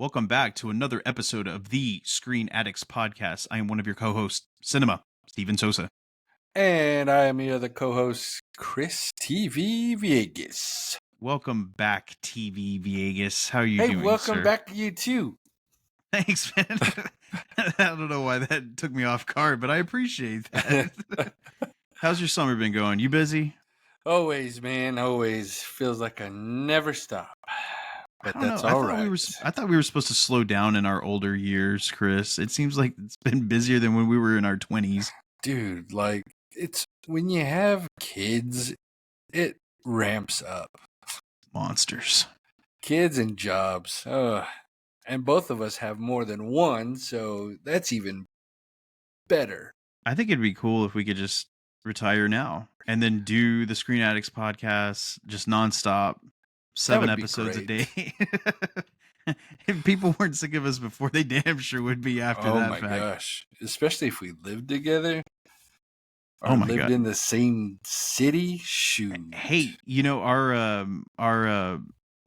Welcome back to another episode of the Screen Addicts podcast. I am one of your co-hosts, Cinema, Steven Sosa. And I am your other co-host, Chris TV Vegas. Welcome back, TV Vegas. How are you Hey, doing, welcome sir? back to you too. Thanks, man. I don't know why that took me off guard, but I appreciate that. How's your summer been going? You busy? Always, man, always. Feels like I never stop. I But don't know. that's all right. I thought we were supposed to slow down in our older years, Chris. It seems like it's been busier than when we were in our 20s. Dude, like, it's when you have kids, it ramps up. Monsters. Kids and jobs. And both of us have more than one, so that's even better. I think it'd be cool if we could just retire now and then do the Screen Addicts podcast just nonstop, 7 episodes a day. If people weren't sick of us before, they damn sure would be after that fact. Oh my gosh. Especially if we lived together. Or lived in the same city. Shoot. Hey, you know, our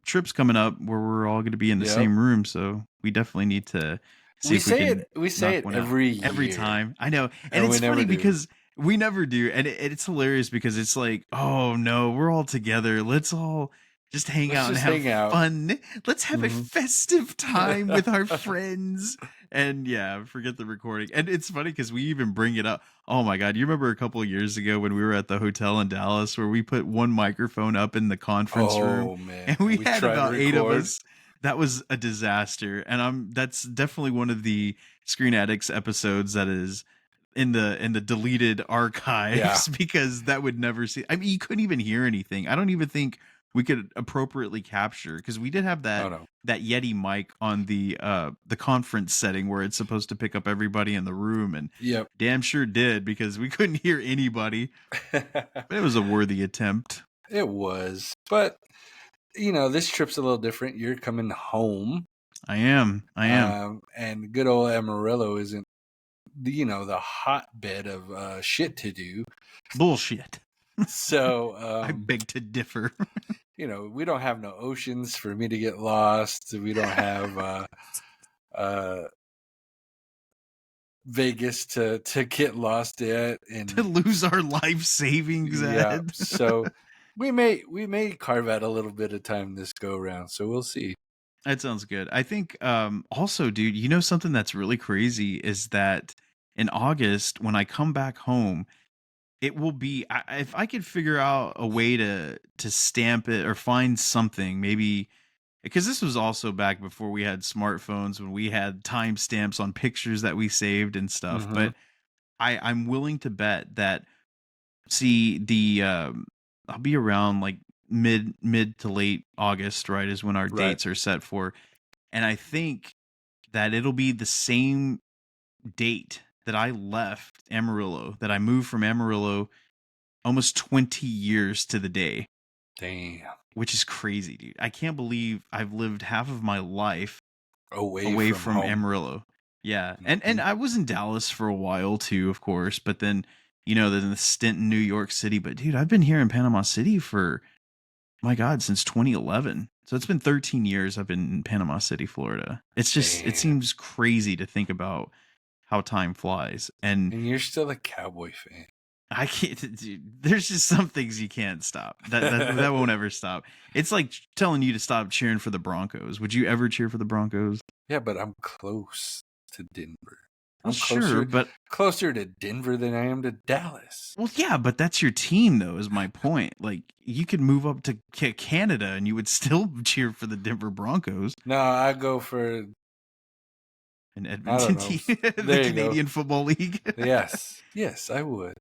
trip's coming up where we're all going to be in the same room, so we definitely need to see if we say it every time. I know. And it's funny because we never do. And it's hilarious because it's like, oh no, we're all together. Let's all just hang out and have fun. Let's have a festive time with our friends. And yeah, forget the recording. And it's funny because we even bring it up. Oh my God. You remember a couple of years ago when we were at the hotel in Dallas where we put one microphone up in the conference room, man. and we had about 8 of us. That was a disaster. And that's definitely one of the Screen Addicts episodes that is in the deleted archives because that would never see. I mean, you couldn't even hear anything. I don't even think we could appropriately capture because we did have that Yeti mic on the conference setting where it's supposed to pick up everybody in the room, and damn sure did because we couldn't hear anybody. But it was a worthy attempt. It was, but you know, this trip's a little different. You're coming home. I am. And good old Amarillo isn't, the hotbed of shit to do. Bullshit. So I beg to differ. We don't have no oceans for me to get lost. We don't have Vegas to get lost at and to lose our life savings at. So we may carve out a little bit of time this go around. So we'll see. That sounds good. I think also, dude, something that's really crazy is that in August when I come back home, it will be if I could figure out a way to stamp it or find something, maybe because this was also back before we had smartphones when we had timestamps on pictures that we saved and stuff. But I'm willing to bet that I'll be around like mid to late August, right, is when our dates are set for. And I think that it'll be the same date that I left Amarillo, that I moved from Amarillo almost 20 years to the day. Damn. Which is crazy, dude. I can't believe I've lived half of my life away from Amarillo. Yeah. And I was in Dallas for a while too, of course, but then, then the stint in New York City. But dude, I've been here in Panama City for, my God, since 2011. So it's been 13 years I've been in Panama City, Florida. It's just, It seems crazy to think about how time flies. And you're still a Cowboy fan. I can't, dude, there's just some things you can't stop. That won't ever stop. It's like telling you to stop cheering for the Broncos. Would you ever cheer for the Broncos? Yeah, but I'm close to Denver. I'm closer to Denver than I am to Dallas. Well, yeah, but that's your team, though, is my point. Like, you could move up to Canada and you would still cheer for the Denver Broncos. No, I go for an Edmonton team, the Canadian Football League. Yes, I would.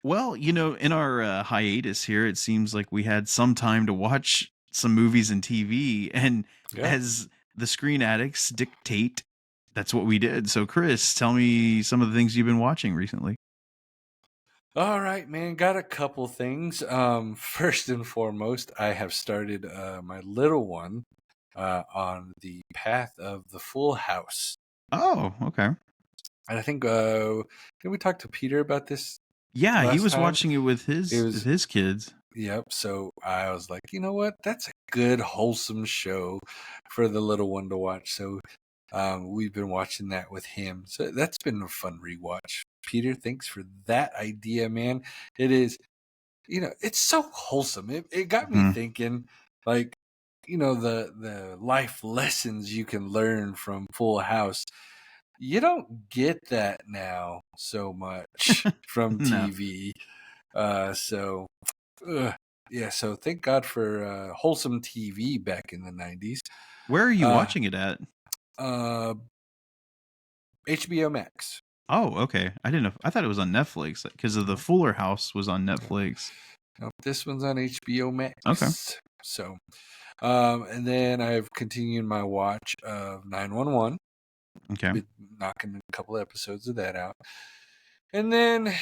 Well, in our hiatus here, it seems like we had some time to watch some movies and TV, and as the Screen Addicts dictate, that's what we did. So, Chris, tell me some of the things you've been watching recently. All right, man. Got a couple things. First and foremost, I have started my little one on the path of the Full House. Oh, okay. And I think did we talk to Peter about this? Yeah, he was watching it with his kids. Yep. So I was like, you know what? That's a good, wholesome show for the little one to watch. So we've been watching that with him. So that's been a fun rewatch. Peter, thanks for that idea, man. It is, it's so wholesome. It got me Mhm. thinking, like, the life lessons you can learn from Full House. You don't get that now so much from No. TV. So yeah, so thank God for wholesome TV back in the 90s. Where are you Uh, watching it at? uh, HBO Max. Oh, okay. I didn't know. I thought it was on Netflix because of the No, Fuller House was on Netflix. no, this one's on HBO Okay. Max. So, and then I've continued my watch of 911. Okay. Been knocking a couple episodes of that out. And then,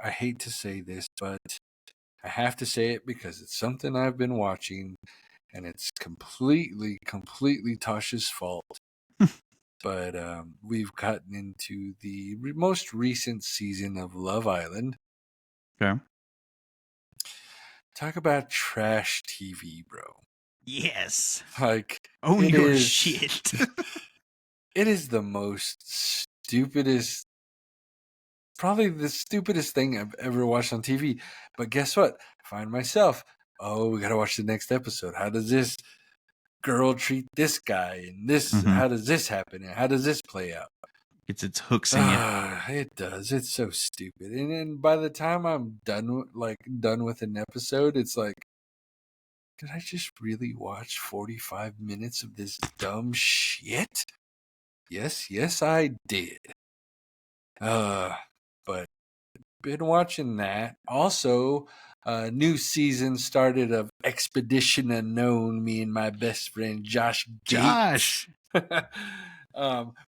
I hate to say this, but I have to say it because it's something I've been watching, and it's completely Tasha's fault. But we've gotten into the most recent season of Love Island. Okay. Talk about trash TV, bro. Yes. Like, Own it your is, shit. it is the most stupidest, probably the stupidest thing I've ever watched on TV. But guess what? I find myself, oh, we gotta watch the next episode. How does this girl treat this guy? And this, Mm-hmm. how does this happen? And how does this play out? Gets its hooks in you. It does. It's so stupid. And then by the time I'm done with an episode, it's like, did I just really watch 45 minutes of this dumb shit? Yes, I did. But been watching that. Also, new season started of Expedition Unknown, me and my best friend Josh Gates. Josh.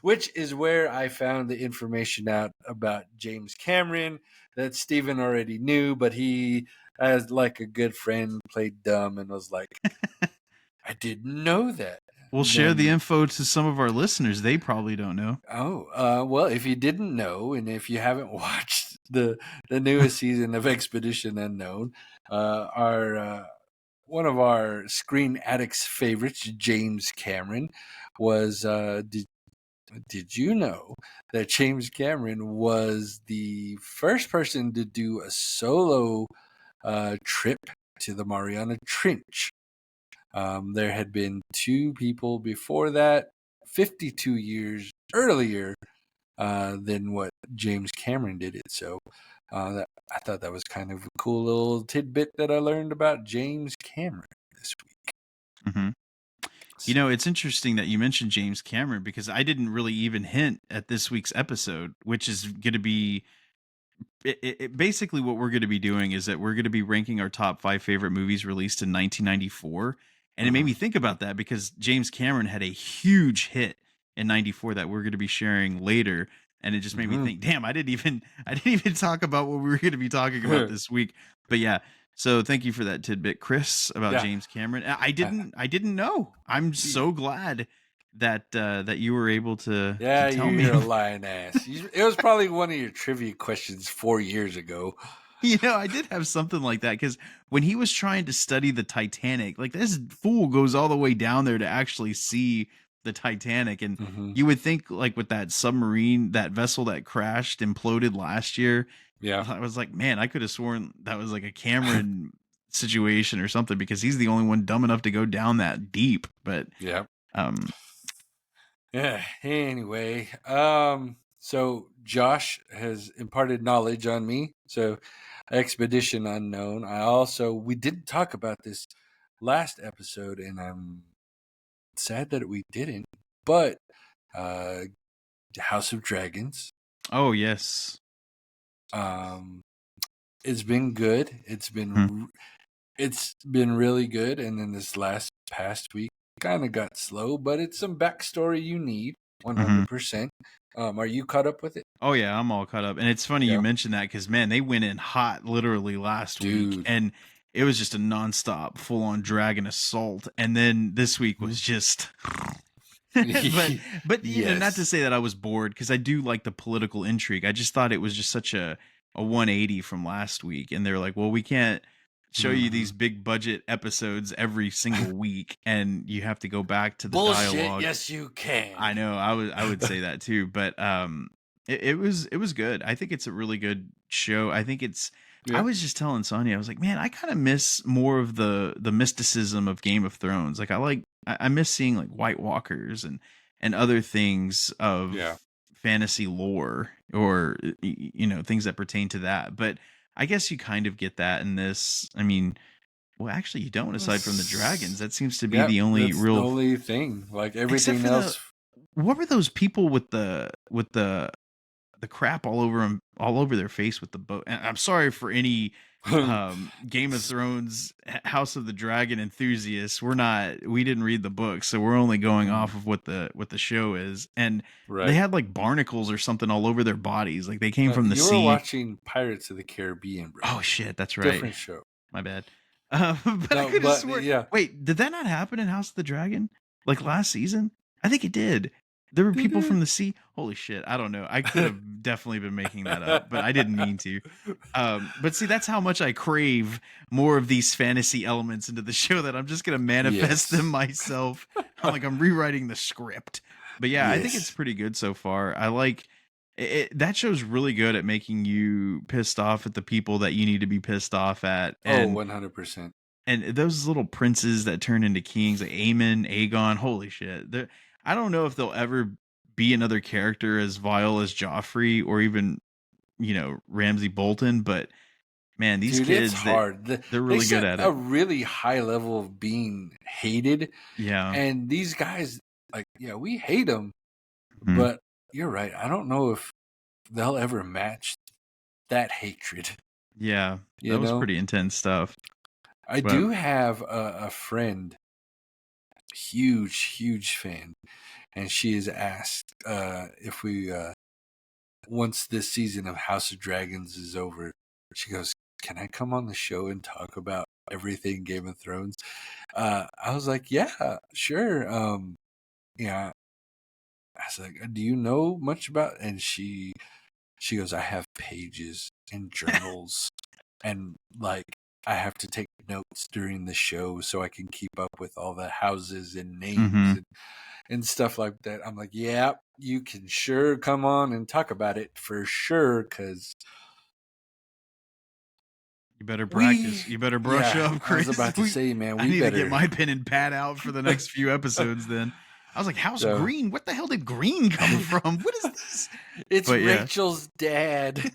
Which is where I found the information out about James Cameron that Steven already knew, but he, as like a good friend, played dumb and was like, I didn't know that. We'll And share the then, info to some of our listeners. They probably don't know. well, if you didn't know, and if you haven't watched the newest season of Expedition Unknown, our one of our Screen Addicts favorites, James Cameron, was did you know that James Cameron was the first person to do a solo trip to the Mariana Trench? There had been two people before that, 52 years earlier than what James Cameron did it. So I thought that was kind of a cool little tidbit that I learned about James Cameron this week. Mm-hmm. You know, it's interesting that you mentioned James Cameron because I didn't really even hint at this week's episode, which is going to be basically what we're going to be doing is that we're going to be ranking our top 5 favorite movies released in 1994. And it made Mm-hmm. me think about that because James Cameron had a huge hit in 94 that we're going to be sharing later. And it just made me Mm-hmm. think, damn, I didn't even talk about what we were going to be talking about this week. But yeah, so thank you for that tidbit, Chris, about Yeah. James Cameron. I didn't know. I'm so glad that you were able to Yeah, tell me. you're a lying ass. It was probably one of your trivia questions 4 years ago. You know, I did have something like that because when he was trying to study the Titanic, like this fool goes all the way down there to actually see the Titanic. And Mm-hmm. you would think, like, with that submarine, that vessel that crashed, imploded last year, Yeah. I was like, man, I could have sworn that was like a Cameron situation or something because he's the only one dumb enough to go down that deep. But, Yeah. um, Yeah. Anyway, so Josh has imparted knowledge on me. So Expedition Unknown. We didn't talk about this last episode, and I'm sad that we didn't. But uh House of Dragons. oh, yes. Um it's been good. Hmm. It's been really good, and then this past week kind of got slow, but it's some backstory you need Mm-hmm. 100%. Are you caught up with it? Oh yeah, I'm all caught up. And it's funny you Yeah. mentioned that because man, they went in hot literally last week Dude. and it was just a nonstop full on dragon assault. And then this week was just but you know, not to Yes. say that I was bored because I do like the political intrigue. I just thought it was just such a 180 from last week. And they're like, well, we can't show you these big budget episodes every single week, and you have to go back to the Bullshit. dialogue. Yes, you can. I know. I would say that too, but it was good. I think it's a really good show. I think it's. I Yeah. was just telling Sonya, I was like, man, I kind of miss more of the mysticism of Game of Thrones. Like, I miss seeing like White Walkers and other things of Yeah. fantasy lore, or things that pertain to that. But I guess you kind of get that in this. I mean, well, actually, you don't. Aside from the dragons, that seems to be Yeah, the only that's the real only thing. Like except everything for else. what were those people with the crap all over them, all over their face with the boat? And I'm sorry for any Game of Thrones House of the Dragon enthusiasts. We didn't read the book, so we're only going off of what the show is. And they Right. had like barnacles or something all over their bodies, like they came from the You sea. were watching Pirates of the Caribbean, bro. Oh shit, that's right. Different show. My bad. But I could have sworn. Yeah. Wait, did that not happen in House of the Dragon? Like last season? I think it did. There were Did people it? from the sea. Holy shit! I don't know. I could have definitely been making that up, but I didn't mean to. But see, that's how much I crave more of these fantasy elements into the show, that I'm just gonna manifest them myself. I'm rewriting the script. But yeah, I think it's pretty good so far. I like it. That show's really good at making you pissed off at the people that you need to be pissed off at. And 100%. and those little princes that turn into kings, like Aemon, Aegon, holy shit. I don't know if they'll ever be another character as vile as Joffrey, or even, Ramsay Bolton, but man, these kids, it's hard. they're really good at it. A really high level of being hated. Yeah. And these guys, like, yeah, we hate them, but you're right. I don't know if they'll ever match that hatred. Yeah. That was pretty intense stuff. I do have a friend, huge fan, and she has asked if we, once this season of House of Dragons is over, she goes, "Can I come on the show and talk about everything Game of Thrones?" I was like, "Yeah, sure." Yeah, I was like, "Do you know much about?" And she goes, "I have pages and journals, and like I have to take notes during the show so I can keep up with all the houses and names and stuff like that." I'm like, "Yeah, you can sure come on and talk about it for sure, because you better practice. You better brush up, Chris. I was about to say, man, I need to get my pen and pad out for the next few episodes. Then I was like, "House Green? What the hell did Green come from? What is this?" It's Rachel's dad.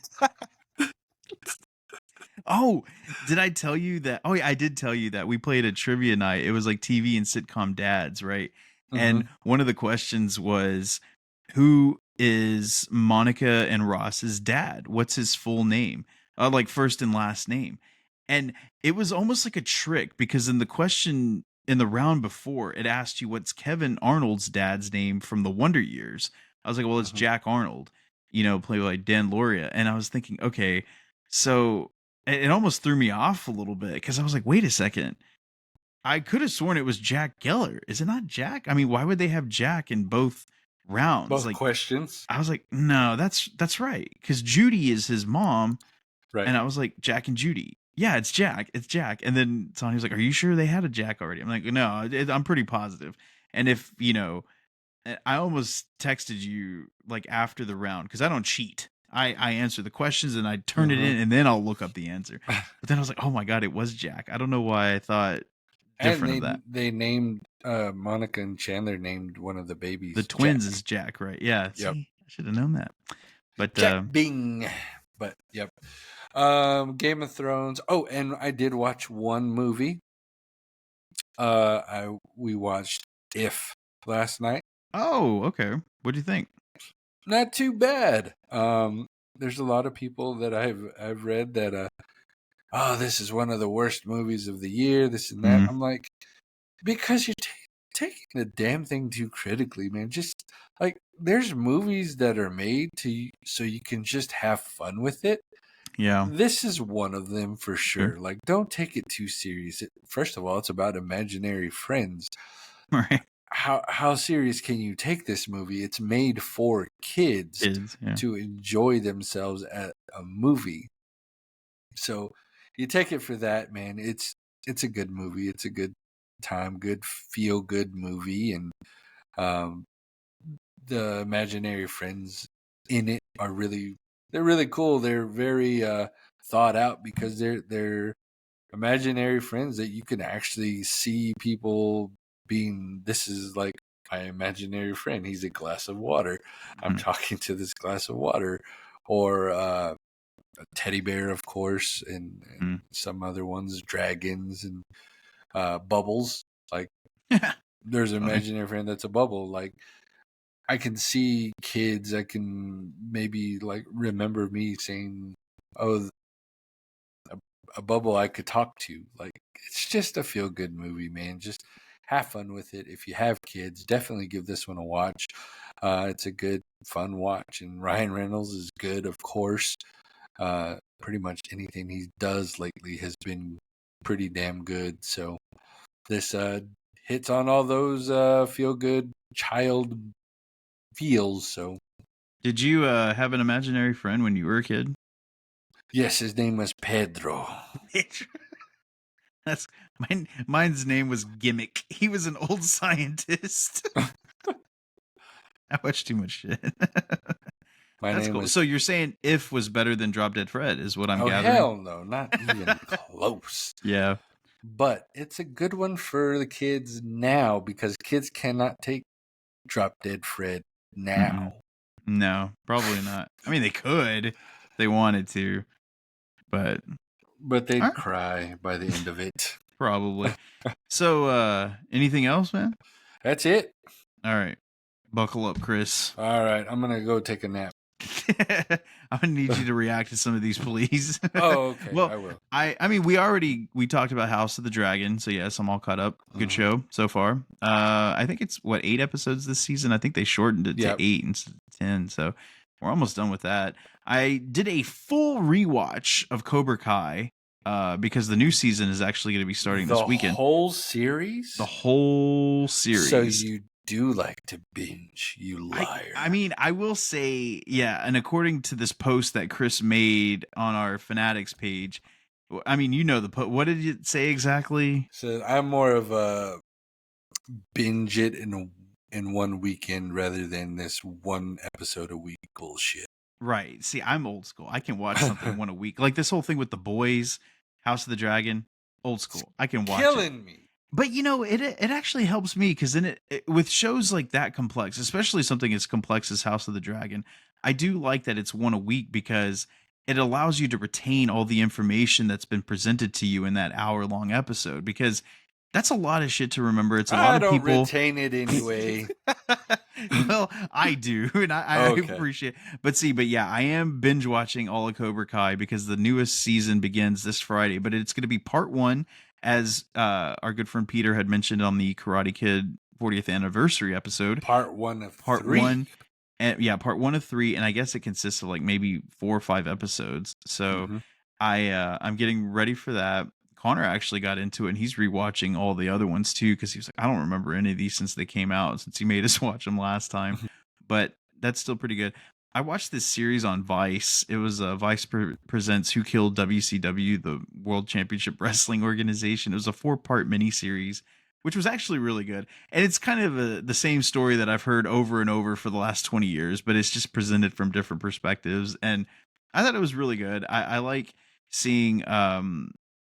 Oh, did I tell you that? Oh, yeah, I did tell you that we played a trivia night. It was like TV and sitcom dads, right? And one of the questions was, who is Monica and Ross's dad? What's his full name? Like first and last name. And it was almost like a trick, because in the question in the round before, it asked you what's Kevin Arnold's dad's name from the Wonder Years. I was like, well, it's Jack Arnold, played by Dan Lauria. And I was thinking, okay, so it almost threw me off a little bit, because I was like, wait a second. I could have sworn it was Jack Geller. Is it not Jack? I mean, why would they have Jack in both rounds? Both questions. I was like, no, that's right. Because Judy is his mom. Right. And I was like, Jack and Judy. Yeah, it's Jack. It's Jack. And then Sonny was like, are you sure they had a Jack already? I'm like, no, I'm pretty positive. And if, I almost texted you like after the round, because I don't cheat. I answer the questions and I turn it in, and then I'll look up the answer. But then I was like, oh my God, it was Jack. I don't know why I thought different of that. They named Monica and Chandler named one of the babies. The twins is Jack, right? Yeah. Yep. See, I should have known that. But Jack Bing. But yep. Game of Thrones. Oh, and I did watch one movie. We watched If last night. Oh, okay. What do you think? Not too bad. There's a lot of people that I've read that oh, this is one of the worst movies of the year, this and that. I'm like, because you're taking the damn thing too critically, man. Just like, there's movies that are made so you can just have fun with it. Yeah. This is one of them for sure. Like, don't take it too serious. First of all, it's about imaginary friends. Right. How serious can you take this movie? It's made for kids to enjoy themselves at a movie. So you take it for that, man. It's a good movie. It's a good time, good feel good movie, and um, the imaginary friends in it are they're really cool. They're very thought out because they're imaginary friends that you can actually see people being. This is like my imaginary friend. He's a glass of water. I'm talking to this glass of water, or a teddy bear, of course, and some other ones, dragons and bubbles. Like there's an imaginary friend that's a bubble. Like I can see kids. I can maybe like remember me saying, "Oh, a bubble I could talk to." Like it's just a feel good movie, man. Just have fun with it. If you have kids, definitely give this one a watch. It's a good, fun watch, and Ryan Reynolds is good, of course. Pretty much anything he does lately has been pretty damn good. So this hits on all those feel good child feels. So Did you have an imaginary friend when you were a kid? yes, his name was Pedro. That's mine's name was Gimmick. He was an old scientist. I watched too much shit. My That's name cool. was. So you're saying If was better than Drop Dead Fred is what I'm gathering? Hell no, not even close. Yeah. But it's a good one for the kids now because kids cannot take Drop Dead Fred now. No, probably not. I mean, they could if they wanted to, but they'd cry by the end of it. Probably. So, anything else, man? That's it. All right. Buckle up, Chris. All right, I'm going to go take a nap. I'm gonna need you to react to some of these, please. Oh, okay. Well, I will. I mean, we talked about House of the Dragon, so yes, I'm all caught up. Good show so far. I think it's 8 episodes this season. I think they shortened it to 8 instead of 10, so we're almost done with that. I did a full rewatch of Cobra Kai because the new season is actually going to be starting this weekend. The whole series. So you do like to binge, you liar. I mean, I will say, yeah, and according to this post that Chris made on our Fanatics page, I mean, you know what did it say exactly? So I'm more of a binge it in one weekend rather than this one episode a week bullshit. Right. See, I'm old school. I can watch something one a week. Like this whole thing with The Boys, House of the Dragon, old school. I can watch it. Killing me. But you know, it actually helps me because then it with shows like that complex, especially something as complex as House of the Dragon, I do like that it's one a week because it allows you to retain all the information that's been presented to you in that hour-long episode because that's a lot of shit to remember. It's a lot of people. I don't retain it anyway. Well, I do, and I appreciate it. But yeah, I am binge watching all of Cobra Kai because the newest season begins this Friday, but it's going to be part 1, as our good friend Peter had mentioned on the Karate Kid 40th anniversary episode. Part 1 of part 3. 1. And yeah, part 1 of 3, and I guess it consists of like maybe 4 or 5 episodes. So I'm getting ready for that. Connor actually got into it, and he's rewatching all the other ones too because he was like, I don't remember any of these since they came out, since he made us watch them last time. But that's still pretty good. I watched this series on Vice. It was Vice presents Who Killed WCW, the World Championship Wrestling Organization. It was a 4-part miniseries, which was actually really good. And it's kind of the same story that I've heard over and over for the last 20 years, but it's just presented from different perspectives. And I thought it was really good. I like seeing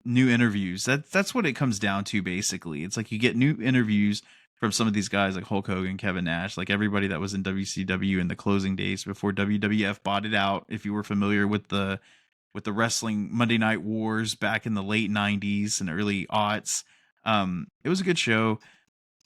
new interviews. That's what it comes down to, basically. It's like you get new interviews from some of these guys like Hulk Hogan, Kevin Nash, like everybody that was in WCW in the closing days before WWF bought it out. If you were familiar with the wrestling Monday Night Wars back in the late 90s and early aughts, it was a good show.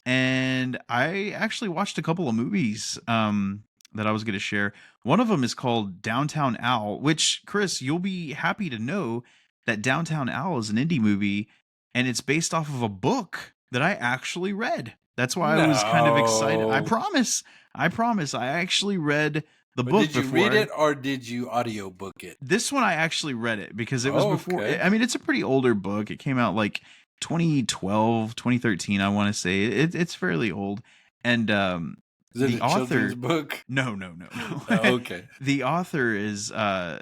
And I actually watched a couple of movies that I was going to share. One of them is called Downtown Owl, which, Chris, you'll be happy to know that Downtown Owl is an indie movie, and it's based off of a book that I actually read. That's why I was kind of excited. I promise. I actually read the book before. Did you read it or did you audiobook it? This one I actually read it because it was before. I mean, it's a pretty older book. It came out like 2012, 2013, I want to say. It's fairly old. And Is it a children's book? No. Oh, okay. The author is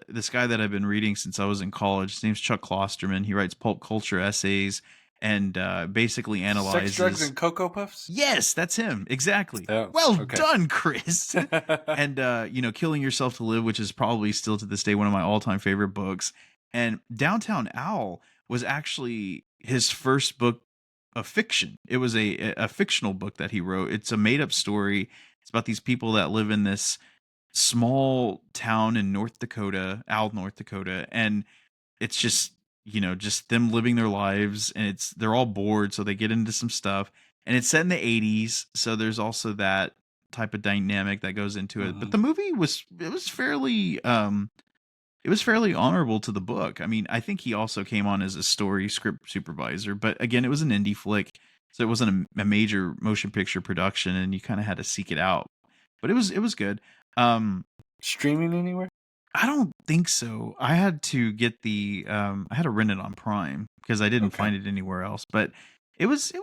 this guy that I've been reading since I was in college. His name's Chuck Klosterman. He writes pulp culture essays and basically analyzes Sex, Drugs, and Cocoa Puffs? Yes, that's him. Exactly. Oh, well okay. done, Chris. And Killing Yourself to Live, which is probably still to this day one of my all-time favorite books. And Downtown Owl was actually his first book of fiction. It was a fictional book that he wrote. It's a made-up story. It's about these people that live in this small town in North Dakota, North Dakota, and it's just just them living their lives, and they're all bored, so they get into some stuff, and it's set in the 80s, so there's also that type of dynamic that goes into it. But the movie was fairly honorable to the book. I mean, I think he also came on as a story script supervisor, but again, it was an indie flick, so it wasn't a major motion picture production, and you kind of had to seek it out. But it was good. Streaming anywhere? I don't think so. I had to get I had to rent it on Prime because I didn't find it anywhere else. But it was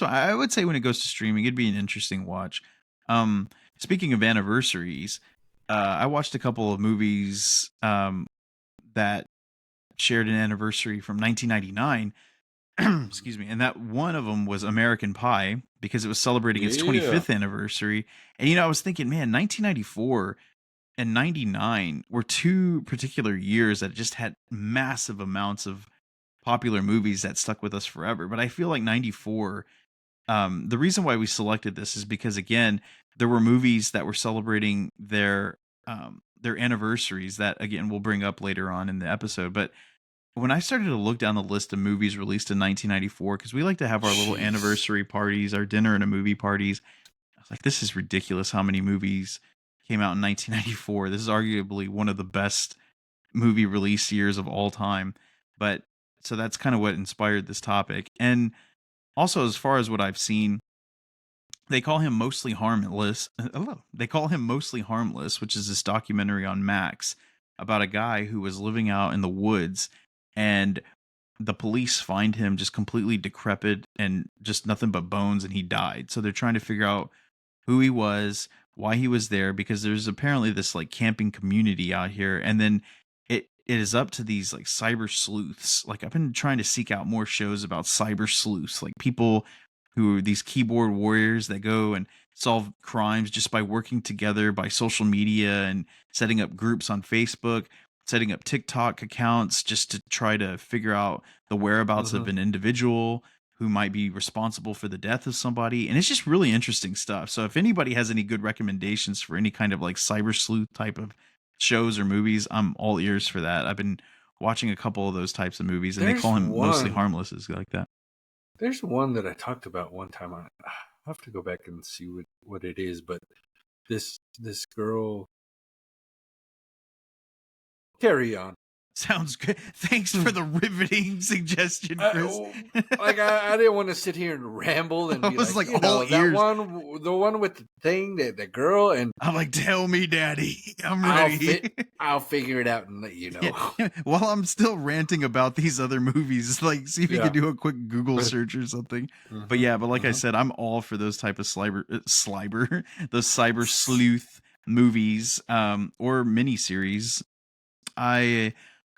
I would say when it goes to streaming, it'd be an interesting watch. Speaking of anniversaries, I watched a couple of movies that shared an anniversary from 1999. Excuse me. And that one of them was American Pie because it was celebrating its 25th anniversary. And I was thinking, man, 1994 and 99 were two particular years that just had massive amounts of popular movies that stuck with us forever. But I feel like 94, the reason why we selected this is because, again, there were movies that were celebrating their anniversaries that, again, we'll bring up later on in the episode. But when I started to look down the list of movies released in 1994, because we like to have our little anniversary parties, our dinner and a movie parties, I was like, this is ridiculous how many movies came out in 1994. This is arguably one of the best movie release years of all time. But so that's kind of what inspired this topic. And also, as far as what I've seen, they call him Mostly Harmless. They call him Mostly Harmless, which is this documentary on Max about a guy who was living out in the woods, and the police find him just completely decrepit and just nothing but bones, and he died. So they're trying to figure out who he was, why he was there, because there's apparently this like camping community out here. And then it is up to these like cyber sleuths. Like, I've been trying to seek out more shows about cyber sleuths, like people who are these keyboard warriors that go and solve crimes just by working together by social media and setting up groups on Facebook, setting up TikTok accounts just to try to figure out the whereabouts of an individual who might be responsible for the death of somebody. And it's just really interesting stuff. So if anybody has any good recommendations for any kind of like cyber sleuth type of shows or movies, I'm all ears for that. I've been watching a couple of those types of movies, and they call him Mostly Harmless, is like that. There's one that I talked about one time. I'll have to go back and see what it is, but this girl. Carry on. Sounds good. Thanks for the riveting suggestion, Chris. I didn't want to sit here and ramble and be like all ears. The one with the thing, the girl, and I'm like, tell me, Daddy, I'm ready. I'll figure it out and let you know. Yeah. While I'm still ranting about these other movies, like, see if you can do a quick Google search or something. But like I said, I'm all for those type of those cyber sleuth movies, or miniseries. I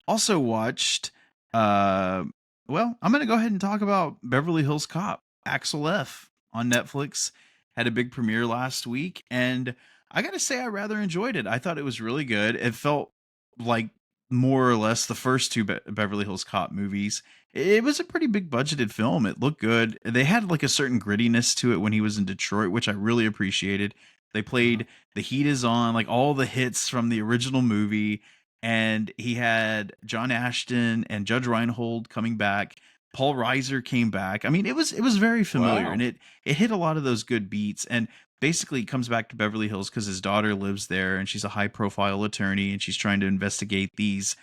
also watched, I'm going to go ahead and talk about Beverly Hills Cop, Axel F on Netflix. Had a big premiere last week, and I got to say I rather enjoyed it. I thought it was really good. It felt like more or less the first two Beverly Hills Cop movies. It was a pretty big budgeted film. It looked good. They had like a certain grittiness to it when he was in Detroit, which I really appreciated. They played The Heat Is On, like all the hits from the original movie. And he had John Ashton and Judge Reinhold coming back. Paul Reiser came back. I mean, it was very familiar, and it hit a lot of those good beats. And basically, it comes back to Beverly Hills because his daughter lives there, and she's a high-profile attorney, and she's trying to investigate these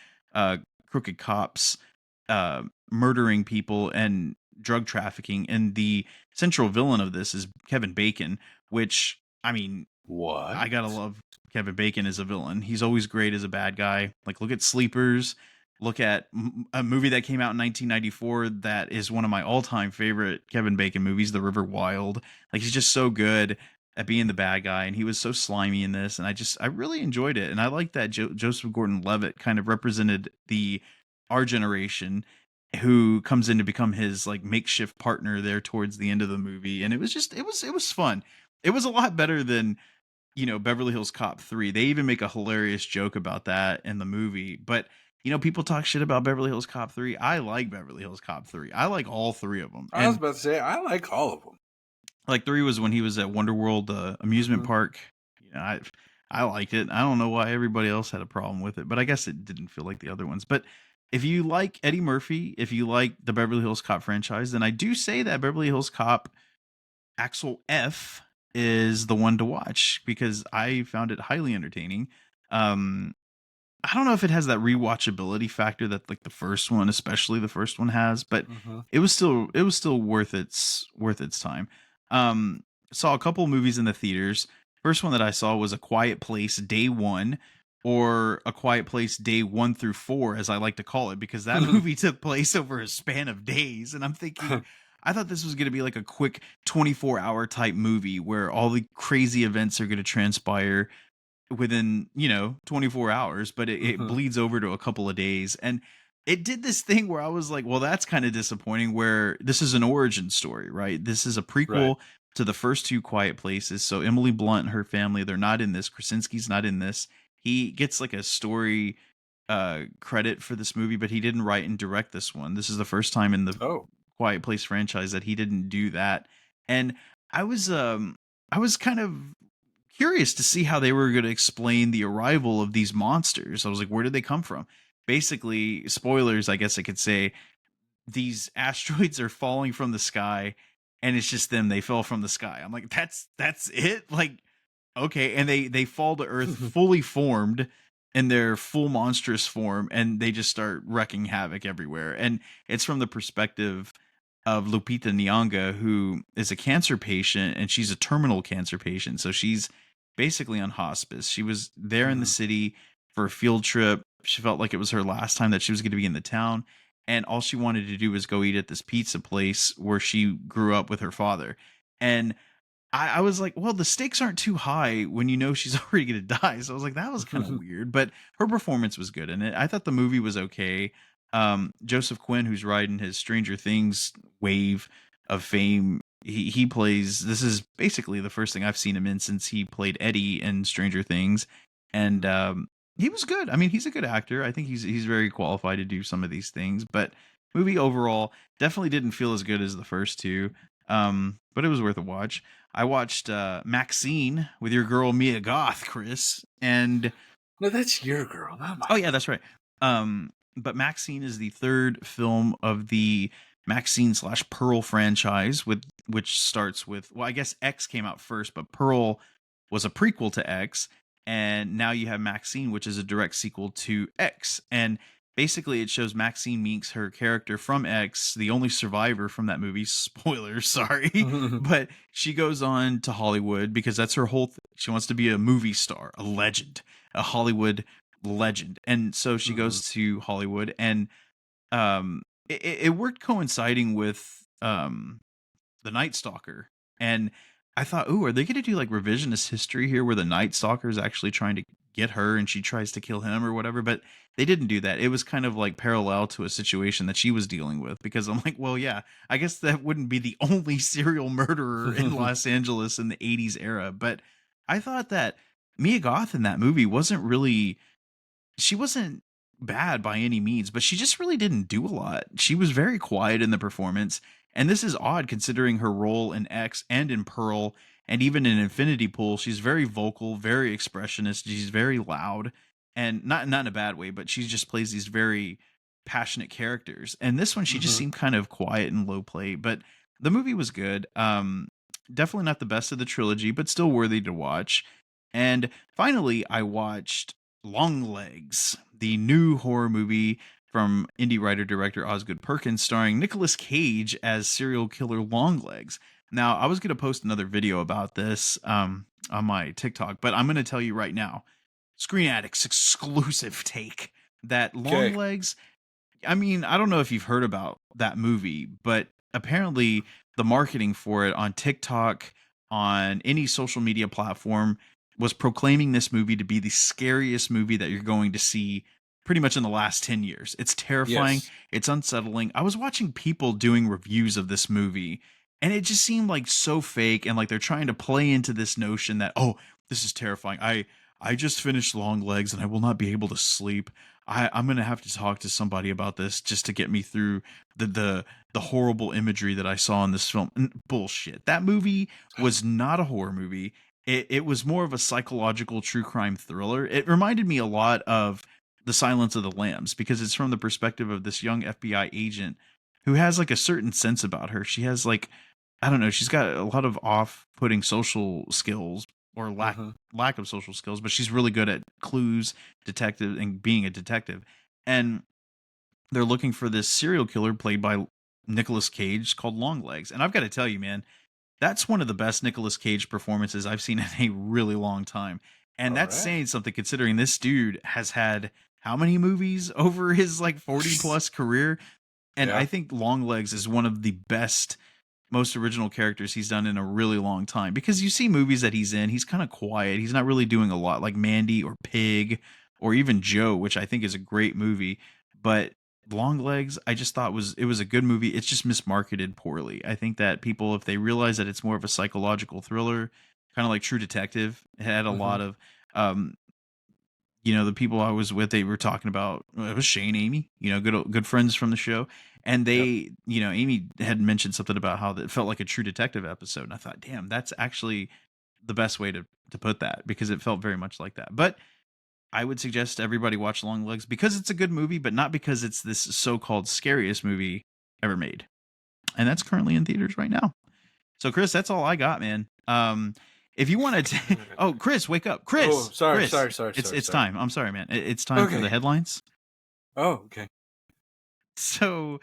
crooked cops murdering people and drug trafficking. And the central villain of this is Kevin Bacon, which, I mean, what? I gotta love Kevin Bacon as a villain. He's always great as a bad guy. Like, look at Sleepers. Look at a movie that came out in 1994 that is one of my all-time favorite Kevin Bacon movies, The River Wild. Like, he's just so good. at being the bad guy, and he was so slimy in this, and I really enjoyed it, and I like that Joseph Gordon-Levitt kind of represented the our generation, who comes in to become his like makeshift partner there towards the end of the movie, and it was fun. It was a lot better than Beverly Hills Cop 3. They even make a hilarious joke about that in the movie. But people talk shit about Beverly Hills Cop 3. I like Beverly Hills Cop 3. I like all three of them. I was And about to say I like all of them. like 3 was when he was at Wonderworld amusement park. I liked it. I don't know why everybody else had a problem with it, but I guess it didn't feel like the other ones. But if you like Eddie Murphy, if you like the Beverly Hills Cop franchise, then I do say that Beverly Hills Cop Axel F is the one to watch because I found it highly entertaining. Um, I don't know if it has that rewatchability factor that like the first one, especially the first one has, but Mm-hmm. it was still worth its time. Um, saw a couple movies in the theaters. First one that I saw was A Quiet Place Day 1, or A Quiet Place Day 1 through 4 as I like to call it, because that movie took place over a span of days, and I'm thinking I thought this was going to be like a quick 24-hour type movie where all the crazy events are going to transpire within 24 hours, but it Mm-hmm. bleeds over to a couple of days, and it did this thing where I was like, well, that's kind of disappointing, where this is an origin story, right? This is a Right. prequel to the first two Quiet Places. So Emily Blunt and her family, they're not in this. Krasinski's not in this. He gets like a story credit for this movie, but he didn't write and direct this one. This is the first time in the Oh. Quiet Place franchise that he didn't do that. And I was I was kind of curious to see how they were going to explain the arrival of these monsters. I was like, where did they come from? Basically, spoilers, I guess I could say, these asteroids are falling from the sky, and it's just them. They fell from the sky. I'm like, that's it? Like, okay. And they fall to Earth fully formed in their full monstrous form, and they just start wrecking havoc everywhere. And it's from the perspective of Lupita Nyong'o, who is a cancer patient, and she's a terminal cancer patient. So she's basically on hospice. She was there in the Mm-hmm. city for a field trip. She felt like it was her last time that she was going to be in the town. And all she wanted to do was go eat at this pizza place where she grew up with her father. And I was like, well, the stakes aren't too high when you know she's already going to die. So I was like, that was kind of weird, but her performance was good in it. I thought the movie was okay. Joseph Quinn, who's riding his Stranger Things wave of fame, he plays. This is basically the first thing I've seen him in since he played Eddie in Stranger Things, and he was good. I mean, he's a good actor. I think he's very qualified to do some of these things. But movie overall definitely didn't feel as good as the first two. But it was worth a watch. I watched Maxine with your girl Mia Goth, Chris, and No, that's your girl, not oh my yeah, girl. that's right. But Maxine is the third film of the Maxine / Pearl franchise, with which starts with, well, I guess X came out first, but Pearl was a prequel to X, and now you have Maxine, which is a direct sequel to X, and basically it shows Maxine meets her character from X, the only survivor from that movie. Spoilers, sorry, but she goes on to Hollywood because that's her whole. She wants to be a movie star, a legend, a Hollywood legend. And so she Mm-hmm. goes to Hollywood, and it worked coinciding with the Night Stalker. And I thought, ooh, are they going to do like revisionist history here where the Night Stalker is actually trying to get her and she tries to kill him or whatever? But they didn't do that. It was kind of like parallel to a situation that she was dealing with, because I'm like, well, yeah, I guess that wouldn't be the only serial murderer in Los Angeles in the 80s era. But I thought that Mia Goth in that movie wasn't really, she wasn't bad by any means, but she just really didn't do a lot. She was very quiet in the performance, and this is odd considering her role in X and in Pearl and even in Infinity Pool. She's very vocal, very expressionist. She's very loud, and not in a bad way, but she just plays these very passionate characters. And this one, she just Mm-hmm. seemed kind of quiet and low play, but the movie was good. Definitely not the best of the trilogy, but still worthy to watch. And finally, I watched Longlegs, the new horror movie from indie writer director Osgood Perkins, starring Nicolas Cage as serial killer Longlegs. Now, I was going to post another video about this on my TikTok, but I'm going to tell you right now, Screen Addicts exclusive take, that Okay. Longlegs, I mean, I don't know if you've heard about that movie, but apparently the marketing for it on TikTok, on any social media platform was proclaiming this movie to be the scariest movie that you're going to see pretty much in the last 10 years. It's terrifying. Yes. It's unsettling. I was watching people doing reviews of this movie, and it just seemed like so fake, and like they're trying to play into this notion that, oh, this is terrifying. I just finished Long Legs and I will not be able to sleep. I'm gonna have to talk to somebody about this just to get me through the horrible imagery that I saw in this film. Bullshit. That movie was not a horror movie. It was more of a psychological true crime thriller. It reminded me a lot of The Silence of the Lambs because it's from the perspective of this young FBI agent who has like a certain sense about her. She has like, I don't know, she's got a lot of off-putting social skills or lack of social skills, but she's really good at clues, detective, and being a detective. And they're looking for this serial killer played by Nicolas Cage called Longlegs. And I've got to tell you, man, that's one of the best Nicolas Cage performances I've seen in a really long time. And All that's right. saying something considering this dude has had how many movies over his like 40 plus career? And Yeah. I think Longlegs is one of the best, most original characters he's done in a really long time because you see movies that he's in, he's kind of quiet. He's not really doing a lot like Mandy or Pig or even Joe, which I think is a great movie. But Longlegs, I just thought it was a good movie. It's just mismarketed poorly. I think that people, if they realize that it's more of a psychological thriller, kind of like True Detective, it had a lot of um the people I was with, they were talking about it was Shane, Amy, good friends from the show, and Yep. they, Amy had mentioned something about how it felt like a True Detective episode, and I thought, damn, that's actually the best way to put that because it felt very much like that. But I would suggest everybody watch Long Legs because it's a good movie, but not because it's this so-called scariest movie ever made, and that's currently in theaters right now. So, Chris, that's all I got, man. If you want to, oh, Chris, wake up, Oh, Chris, sorry. it's time. I'm sorry, man. It's time for the headlines. Oh, okay. So,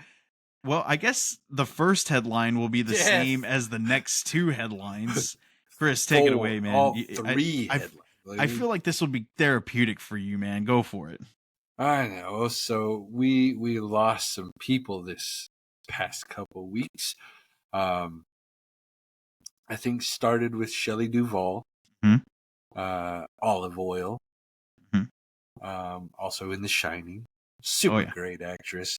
well, I guess the first headline will be the same as the next two headlines. Chris, take it away, man. All three headlines. I feel like this will be therapeutic for you, man. Go for it. I know. So we lost some people this past couple weeks. I think started with Shelley Duvall, Olive Oil, also in The Shining. Super great actress.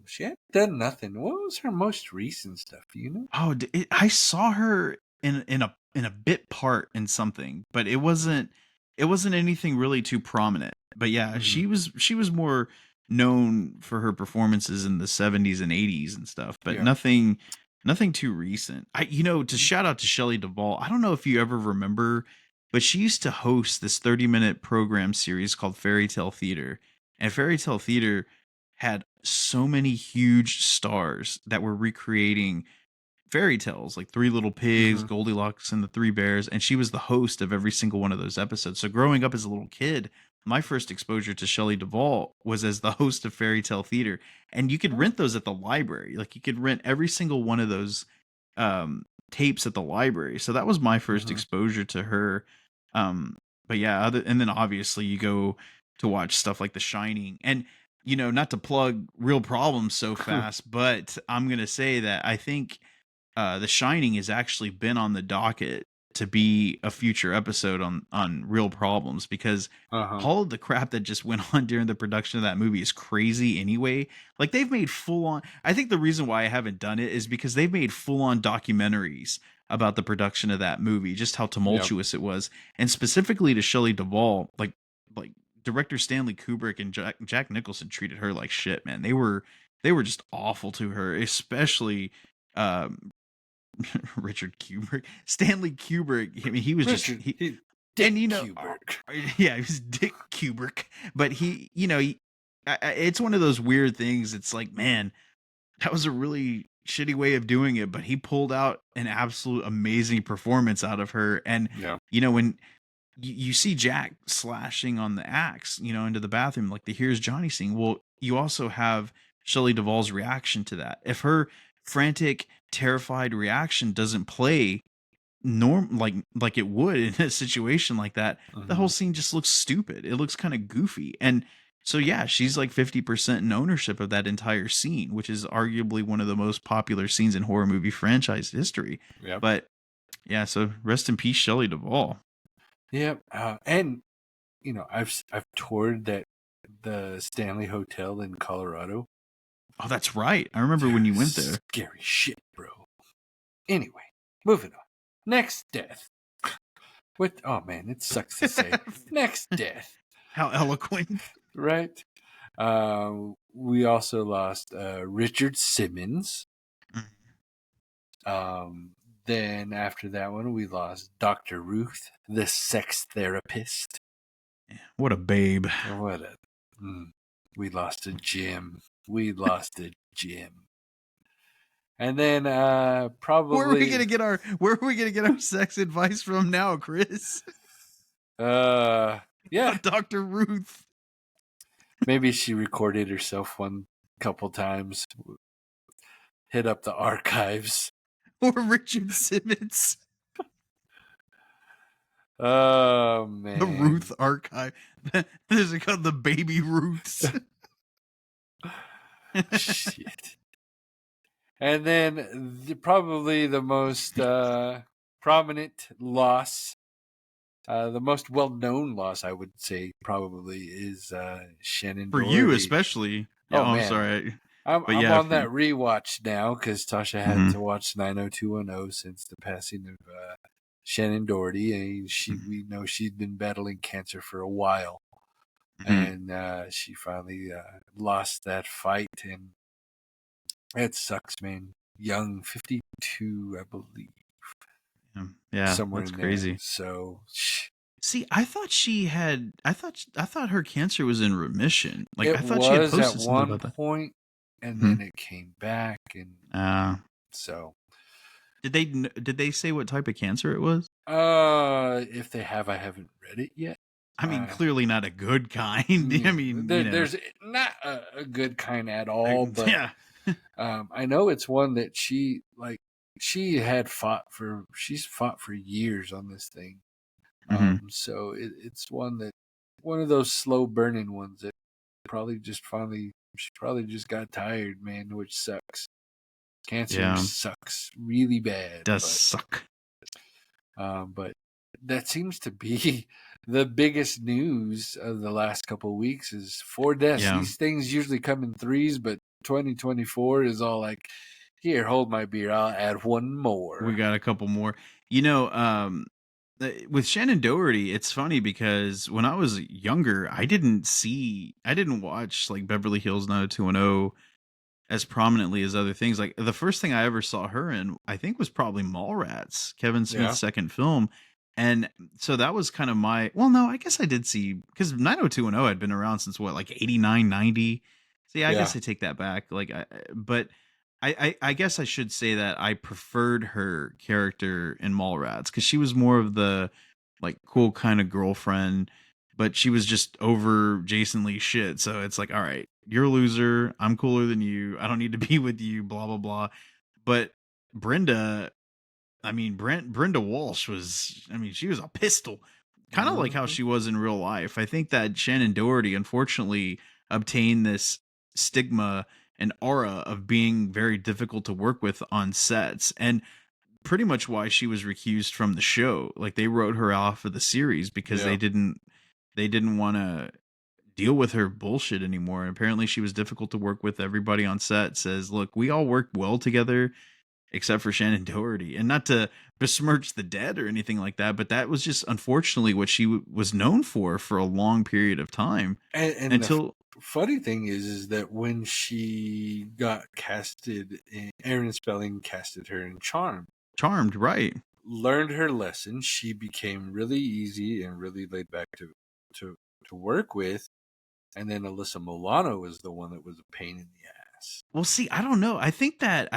She hadn't done nothing. What was her most recent stuff? Do you know? Oh, I saw her in a bit part in something, but it wasn't anything really too prominent. But yeah, she was more known for her performances in the 70s and 80s and stuff, but nothing too recent. To shout out to Shelley Duvall, I don't know if you ever remember, but she used to host this 30-minute program series called Fairy Tale Theater. And Fairy Tale Theater had so many huge stars that were recreating fairy tales like Three Little Pigs, Goldilocks and the Three Bears, and she was the host of every single one of those episodes. So growing up as a little kid, my first exposure to Shelley Duvall was as the host of Fairy Tale Theater, and you could rent those at the library. Like you could rent every single one of those tapes at the library. So that was my first exposure to her. But yeah, and then obviously you go to watch stuff like The Shining, and not to plug Real Problems so fast, but I'm gonna say that I think The Shining has actually been on the docket to be a future episode on Real Problems because all of the crap that just went on during the production of that movie is crazy anyway. Like they've made full on, I think the reason why I haven't done it is because they've made full on documentaries about the production of that movie, just how tumultuous it was. And specifically to Shelley Duvall, like director Stanley Kubrick and Jack Nicholson treated her like shit, man. They were just awful to her, especially Richard Kubrick, Stanley Kubrick. I mean, he was Richard, just he, Dick and Kubrick. Yeah, he was Dick Kubrick. But it's one of those weird things. It's like, man, that was a really shitty way of doing it, but he pulled out an absolute amazing performance out of her. And when you see Jack slashing on the axe, into the bathroom, like the "Here's Johnny" scene. Well, you also have Shelley Duvall's reaction to that. If her frantic, terrified reaction doesn't play like it would in a situation like that, the whole scene just looks stupid. It looks kind of goofy. And so yeah, she's like 50% in ownership of that entire scene, which is arguably one of the most popular scenes in horror movie franchise history. But Yeah, so rest in peace, Shelley Duvall. Yep. And I've toured the Stanley Hotel in Colorado. Oh, that's right. I remember when you went there. Scary shit, bro. Anyway, moving on. Next death. What? Oh man, it sucks to say. Next death. How eloquent. Right. We also lost Richard Simmons. Then after that one, we lost Dr. Ruth, the sex therapist. What a babe. We lost a Jim. And then probably where are we gonna get our sex advice from now, Chris? Yeah. Dr. Ruth. Maybe she recorded herself one couple times. Hit up the archives. Or Richard Simmons. Oh man. The Ruth archive. There's it called the baby Ruths. Shit. And then probably the most prominent loss, the most well-known loss, I would say, probably is Shannon For Doherty. you especially. Yeah, oh man, I'm sorry. I'm on that rewatch now because Tasha had to watch 90210 since the passing of Shannon Doherty, and we know she'd been battling cancer for a while, and she finally lost that fight, and it sucks, man. Young, 52, I believe. Yeah, somewhere that's in crazy. there. So, see, I thought her cancer was in remission. Like it I thought she had posted at something one about that. point, and then it came back, and so. Did they say what type of cancer it was? If they have, I haven't read it yet. I mean, clearly not a good kind. I mean, there's not a good kind at all, but yeah. I know it's one that she's fought for years on this thing. So it's one of those slow burning ones that she probably just got tired, man, which sucks. Cancer sucks really bad. It does suck. But that seems to be the biggest news of the last couple of weeks is 4 deaths. Yeah. These things usually come in threes, but 2024 is all like, here, hold my beer. I'll add one more. We got a couple more. With Shannon Doherty, it's funny because when I was younger, I didn't watch like Beverly Hills 90210 as prominently as other things. Like the first thing I ever saw her in, I think, was probably Mallrats, Kevin Smith's second film. And so that was kind of I guess I did see, because 90210 had been around since what, like 89, 90. So yeah, I guess I take that back. But I guess I should say that I preferred her character in Mallrats because she was more of the like cool kind of girlfriend, but she was just over Jason Lee's shit. So it's like, all right, you're a loser. I'm cooler than you. I don't need to be with you, blah, blah, blah. But Brenda Walsh she was a pistol, kind of like how she was in real life. I think that Shannon Doherty, unfortunately, obtained this stigma and aura of being very difficult to work with on sets, and pretty much why she was recused from the show. Like they wrote her off of the series because they didn't want to deal with her bullshit anymore. And apparently she was difficult to work with. Everybody on set says, look, we all work well together except for Shannon Doherty. And not to besmirch the dead or anything like that, but that was just unfortunately what she was known for a long period of time. And until the funny thing is that when she got casted, Aaron Spelling casted her in Charmed, right? Learned her lesson. She became really easy and really laid back to work with. And then Alyssa Milano was the one that was a pain in the ass. Well, see, I don't know. I think that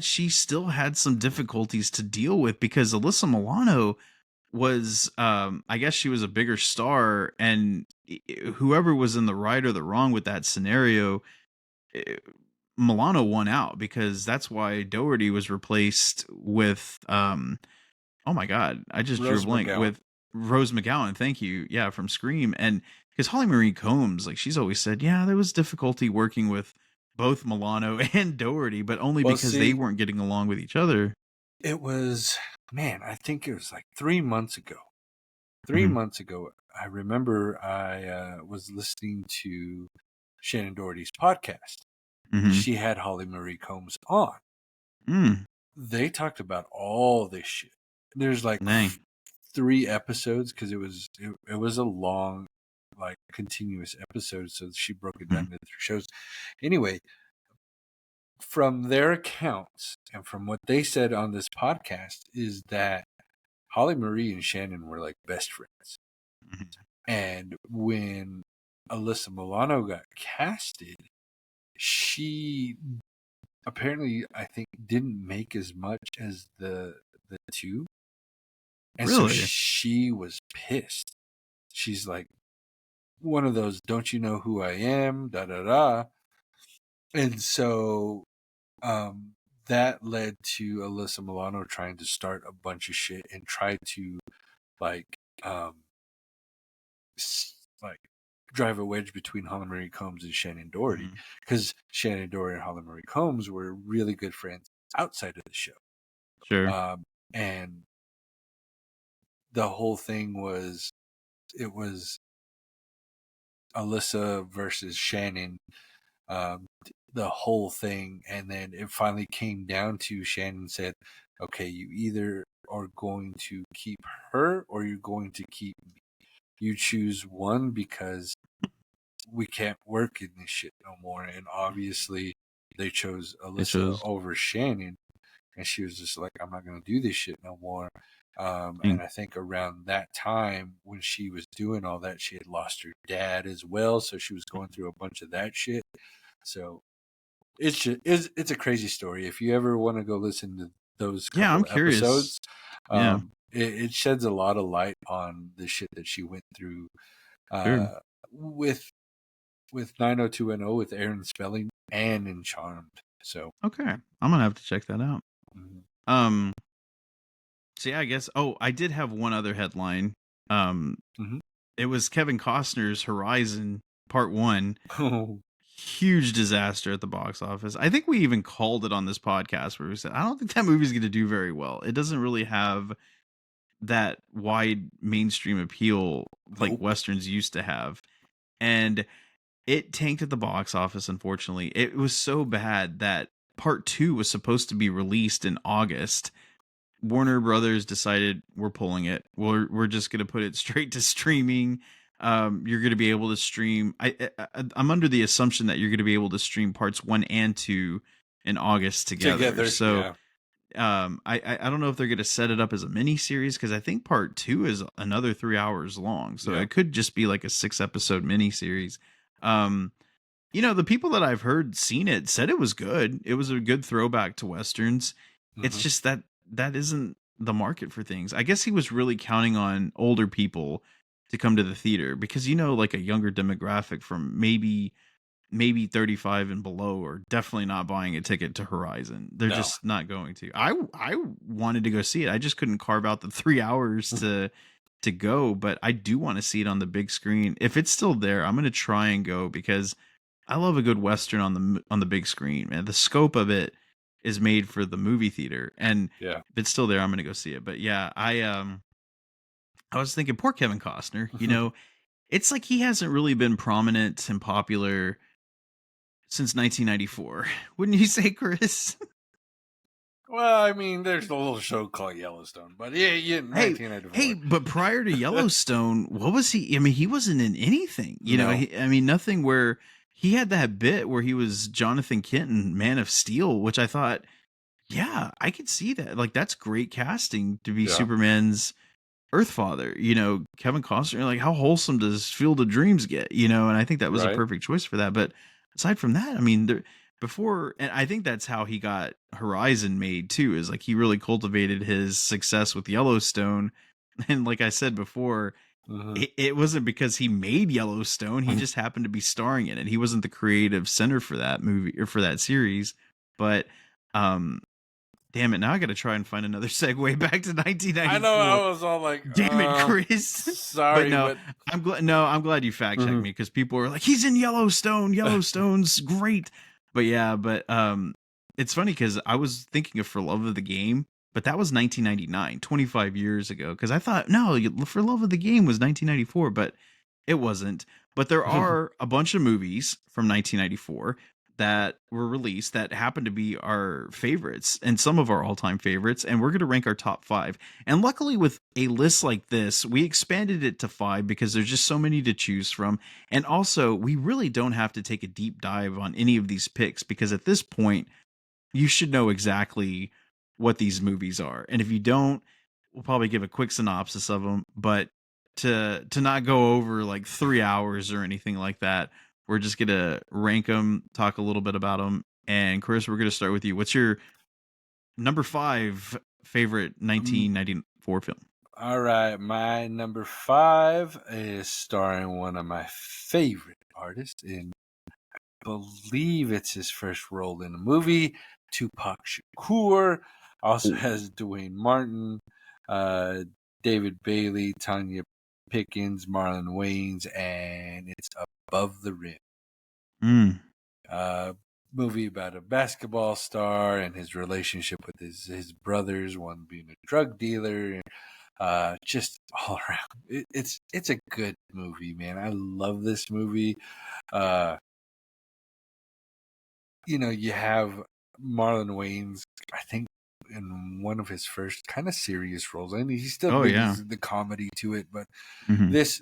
she still had some difficulties to deal with because Alyssa Milano was, I guess she was a bigger star, and whoever was in the right or the wrong with that scenario, Milano won out because that's why Doherty was replaced with, oh my God, I just drew a blank with Rose McGowan. Thank you. Yeah, from Scream. And because Holly Marie Combs, like she's always said, yeah, there was difficulty working with both Milano and Doherty, but only because they weren't getting along with each other. It was man, I think it was like 3 months ago. 3 Mm-hmm. months ago, I remember I was listening to Shannon Doherty's podcast. Mm-hmm. She had Holly Marie Combs on. Mm. They talked about all this shit. There's like Dang. 3 episodes because it was a long, like continuous episode. So she broke it down Mm-hmm. into 3 shows. Anyway, from their accounts and from what they said on this podcast is that Holly Marie and Shannon were like best friends. And when Alyssa Milano got casted, she apparently, I think, didn't make as much as the two. And so Really? she was pissed. She's like, one of those, don't you know who I am? Da da da. And so that led to Alyssa Milano trying to start a bunch of shit and try to like um like drive a wedge between Holly Marie Combs and Shannon Doherty, Mm-hmm. because Shannon Doherty and Holly Marie Combs were really good friends outside of the show. Sure. And the whole thing was, it was Alyssa versus Shannon, the whole thing. And then it finally came down to Shannon said, okay, you either are going to keep her or you're going to keep me. You choose one, because we can't work in this shit no more. And obviously they chose It Alyssa shows. over Shannon. And she was just like, I'm not going to do this shit no more. And Dang. I think around that time when she was doing all that, she had lost her dad as well. So she was going through a bunch of that shit. So it's a crazy story. If you ever want to go listen to those Yeah, I'm couple curious. episodes, Yeah, it sheds a lot of light on the shit that she went through sure. with 90210, with Aaron Spelling, and in Charmed. So Okay, I'm gonna have to check that out. mm-hmm. Um, so yeah, I guess. Oh, I did have one other headline. Um, Mm-hmm. it was Kevin Costner's Horizon Part One. Oh, Huge disaster at the box office. I think we even called it on this podcast where we said, I don't think that movie's going to do very well. It doesn't really have that wide mainstream appeal like nope. Westerns used to have. And it tanked at the box office, unfortunately. It was so bad that part two was supposed to be released in August. Warner Brothers decided we're pulling it. We're just gonna put it straight to streaming. You're gonna be able to stream. I'm under the assumption that you're gonna be able to stream parts 1 and 2 in August together. So Yeah. I don't know if they're gonna set it up as a mini series, because I think part 2 is another 3 hours long. So Yeah. it could just be like a 6 episode mini series. The people that I've heard seen it said it was good. It was a good throwback to Westerns. Mm-hmm. It's just that isn't the market for things. I guess he was really counting on older people to come to the theater, because like a younger demographic from maybe 35 and below are definitely not buying a ticket to Horizon. They're No. just not going to. I wanted to go see it. I just couldn't carve out the 3 hours to go, but I do want to see it on the big screen. If it's still there, I'm going to try and go, because I love a good Western on the big screen, man. The scope of it is made for the movie theater, and Yeah. if it's still there, I'm gonna go see it. But yeah, I was thinking, poor Kevin Costner. It's like he hasn't really been prominent and popular since 1994. Wouldn't you say, Chris? Well, I mean, there's a little show called Yellowstone, but yeah, Hey, 1994. but prior to Yellowstone, what was he? I mean, he wasn't in anything. No. Nothing where he had that bit where he was Jonathan Kent in Man of Steel, which I thought, yeah, I could see that. Like, that's great casting to be Yeah. Superman's Earth Father. Kevin Costner, like, how wholesome does Field of Dreams get? And I think that was a Right. perfect choice for that. But aside from that, I mean, before, and I think that's how he got Horizon made too, is like he really cultivated his success with Yellowstone. And like I said before, Mm-hmm. it wasn't because he made Yellowstone. He just happened to be starring in it. He wasn't the creative center for that movie or for that series. But damn it, now I got to try and find another segue back to 1994. I know, I was all like, damn it, Chris. Sorry, but no, I'm glad you fact checked me, because people were like, he's in Yellowstone. Yellowstone's great. But yeah, it's funny because I was thinking of For Love of the Game, but that was 1999, 25 years ago. Because I thought, no, For Love of the Game was 1994, but it wasn't. But there are a bunch of movies from 1994 that were released that happen to be our favorites and some of our all-time favorites, and we're going to rank our top 5. And luckily, with a list like this, we expanded it to 5 because there's just so many to choose from. And also, we really don't have to take a deep dive on any of these picks, because at this point you should know exactly what these movies are. And if you don't, we'll probably give a quick synopsis of them, but to not go over like 3 hours or anything like that, we're just going to rank them, talk a little bit about them. And Chris, we're going to start with you. What's your number 5 favorite 1994 film? All right, my number 5 is starring one of my favorite artists, and I believe it's his first role in a movie, Tupac Shakur. Also has Dwayne Martin, David Bailey, Tanya Pickens, Marlon Wayans, and it's Above the Rim. Movie about a basketball star and his relationship with his brothers, one being a drug dealer. Just all around, it's a good movie, man. I love this movie. You have Marlon Wayans, I think, in one of his first kind of serious roles. I mean, he still brings the comedy to it, but this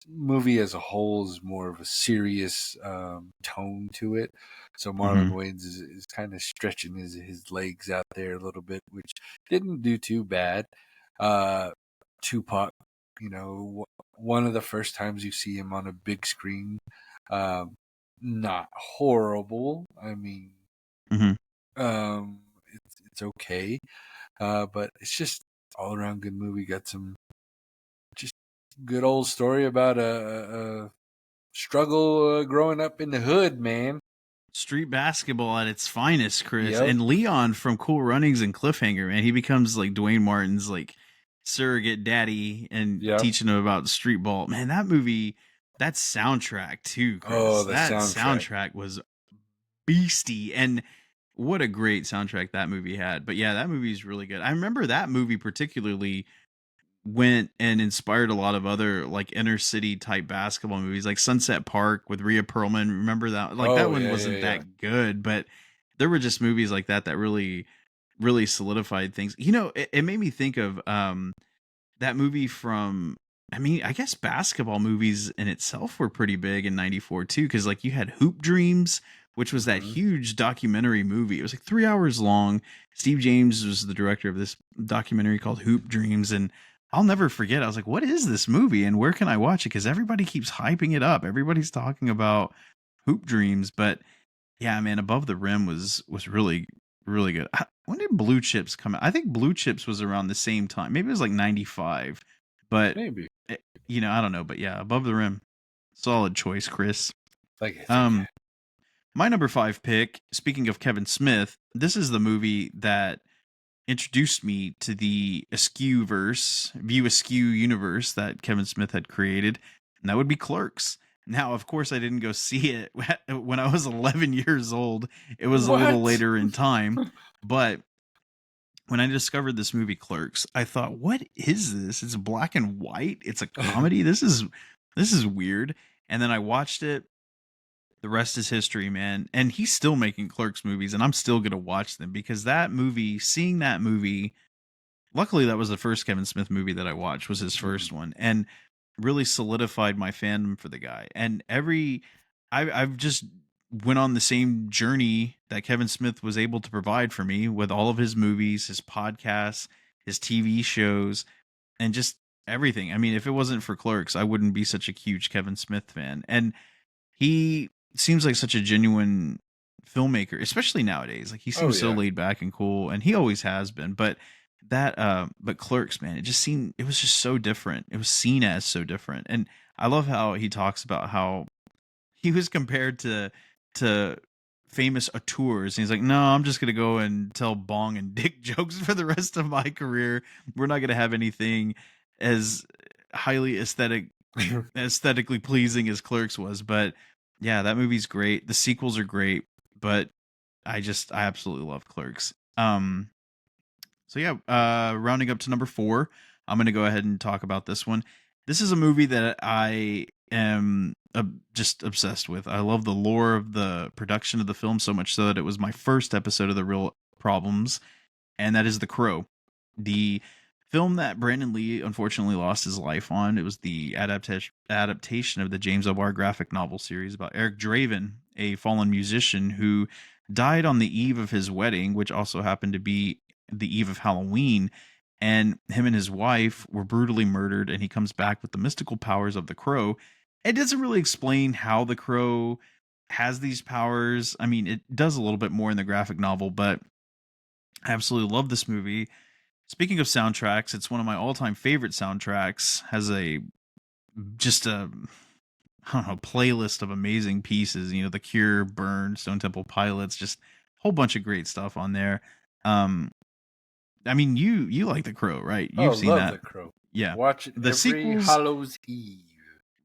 movie as a whole is more of a serious tone to it. So Marlon Wayans is kind of stretching his legs out there a little bit, which didn't do too bad. Tupac, one of the first times you see him on a big screen, not horrible. I mean, it's okay, but it's just all around good movie. Got some just good old story about a struggle growing up in the hood, man. Street basketball at its finest, Chris. Yep. And Leon from Cool Runnings and Cliffhanger, man, he becomes like Dwayne Martin's like surrogate daddy and teaching him about street ball. Man, that movie, that soundtrack too, Chris. Oh, that soundtrack was beastie, and what a great soundtrack that movie had. But yeah, that movie is really good. I remember that movie particularly went and inspired a lot of other like inner city type basketball movies, like Sunset Park with Rhea Perlman. Remember that? Like that one wasn't that good, but there were just movies like that that really solidified things. It made me think of that movie from, I mean, I guess basketball movies in itself were pretty big in 94 too, because like you had Hoop Dreams, which was that huge documentary movie. It was like 3 hours long. Steve James was the director of this documentary called Hoop Dreams, and I'll never forget. I was like, what is this movie and where can I watch it? Because everybody keeps hyping it up. Everybody's talking about Hoop Dreams. But yeah, man, Above the Rim was really, really good. When did Blue Chips come out? I think Blue Chips was around the same time. Maybe it was like 95. But maybe. I don't know. But yeah, Above the Rim. Solid choice, Chris. Thank you. My number 5 pick, speaking of Kevin Smith, this is the movie that introduced me to the View Askew universe that Kevin Smith had created, and that would be Clerks. Now, of course, I didn't go see it when I was 11 years old. It was a little later in time, but when I discovered this movie Clerks, I thought, what is this? It's black and white. It's a comedy. This is weird. And then I watched it. The rest is history, man. And he's still making Clerks movies, and I'm still going to watch them because seeing that movie, luckily that was the first Kevin Smith movie that I watched, was his first one, and really solidified my fandom for the guy. And I've just went on the same journey that Kevin Smith was able to provide for me with all of his movies, his podcasts, his TV shows, and just everything. I mean, if it wasn't for Clerks, I wouldn't be such a huge Kevin Smith fan. And he seems like such a genuine filmmaker, especially nowadays. Like he seems so laid back and cool, and he always has been. But Clerks, man, it was just so different. It was seen as so different. And I love how he talks about how he was compared to famous auteurs. And he's like, no, I'm just gonna go and tell bong and dick jokes for the rest of my career. We're not gonna have anything as highly aesthetically pleasing as Clerks was. But yeah, that movie's great. The sequels are great, but I absolutely love Clerks. So yeah, rounding up to number 4, I'm going to go ahead and talk about this one. This is a movie that I am just obsessed with. I love the lore of the production of the film so much so that it was my first episode of The Real Problems, and that is The Crow, the film that Brandon Lee unfortunately lost his life on. It was the adaptation of the James O'Barr graphic novel series about Eric Draven, a fallen musician who died on the eve of his wedding, which also happened to be the eve of Halloween. And him and his wife were brutally murdered, and he comes back with the mystical powers of the crow. It doesn't really explain how the crow has these powers. I mean, it does a little bit more in the graphic novel, but I absolutely love this movie. Speaking of soundtracks, it's one of my all-time favorite soundtracks. Has a just a I don't know playlist of amazing pieces. You know, The Cure, Burn, Stone Temple Pilots, just a whole bunch of great stuff on there. Um, I mean, you like The Crow, right? Oh, You've seen love that, The Crow. yeah. Watch it The every sequels, Hallows Eve.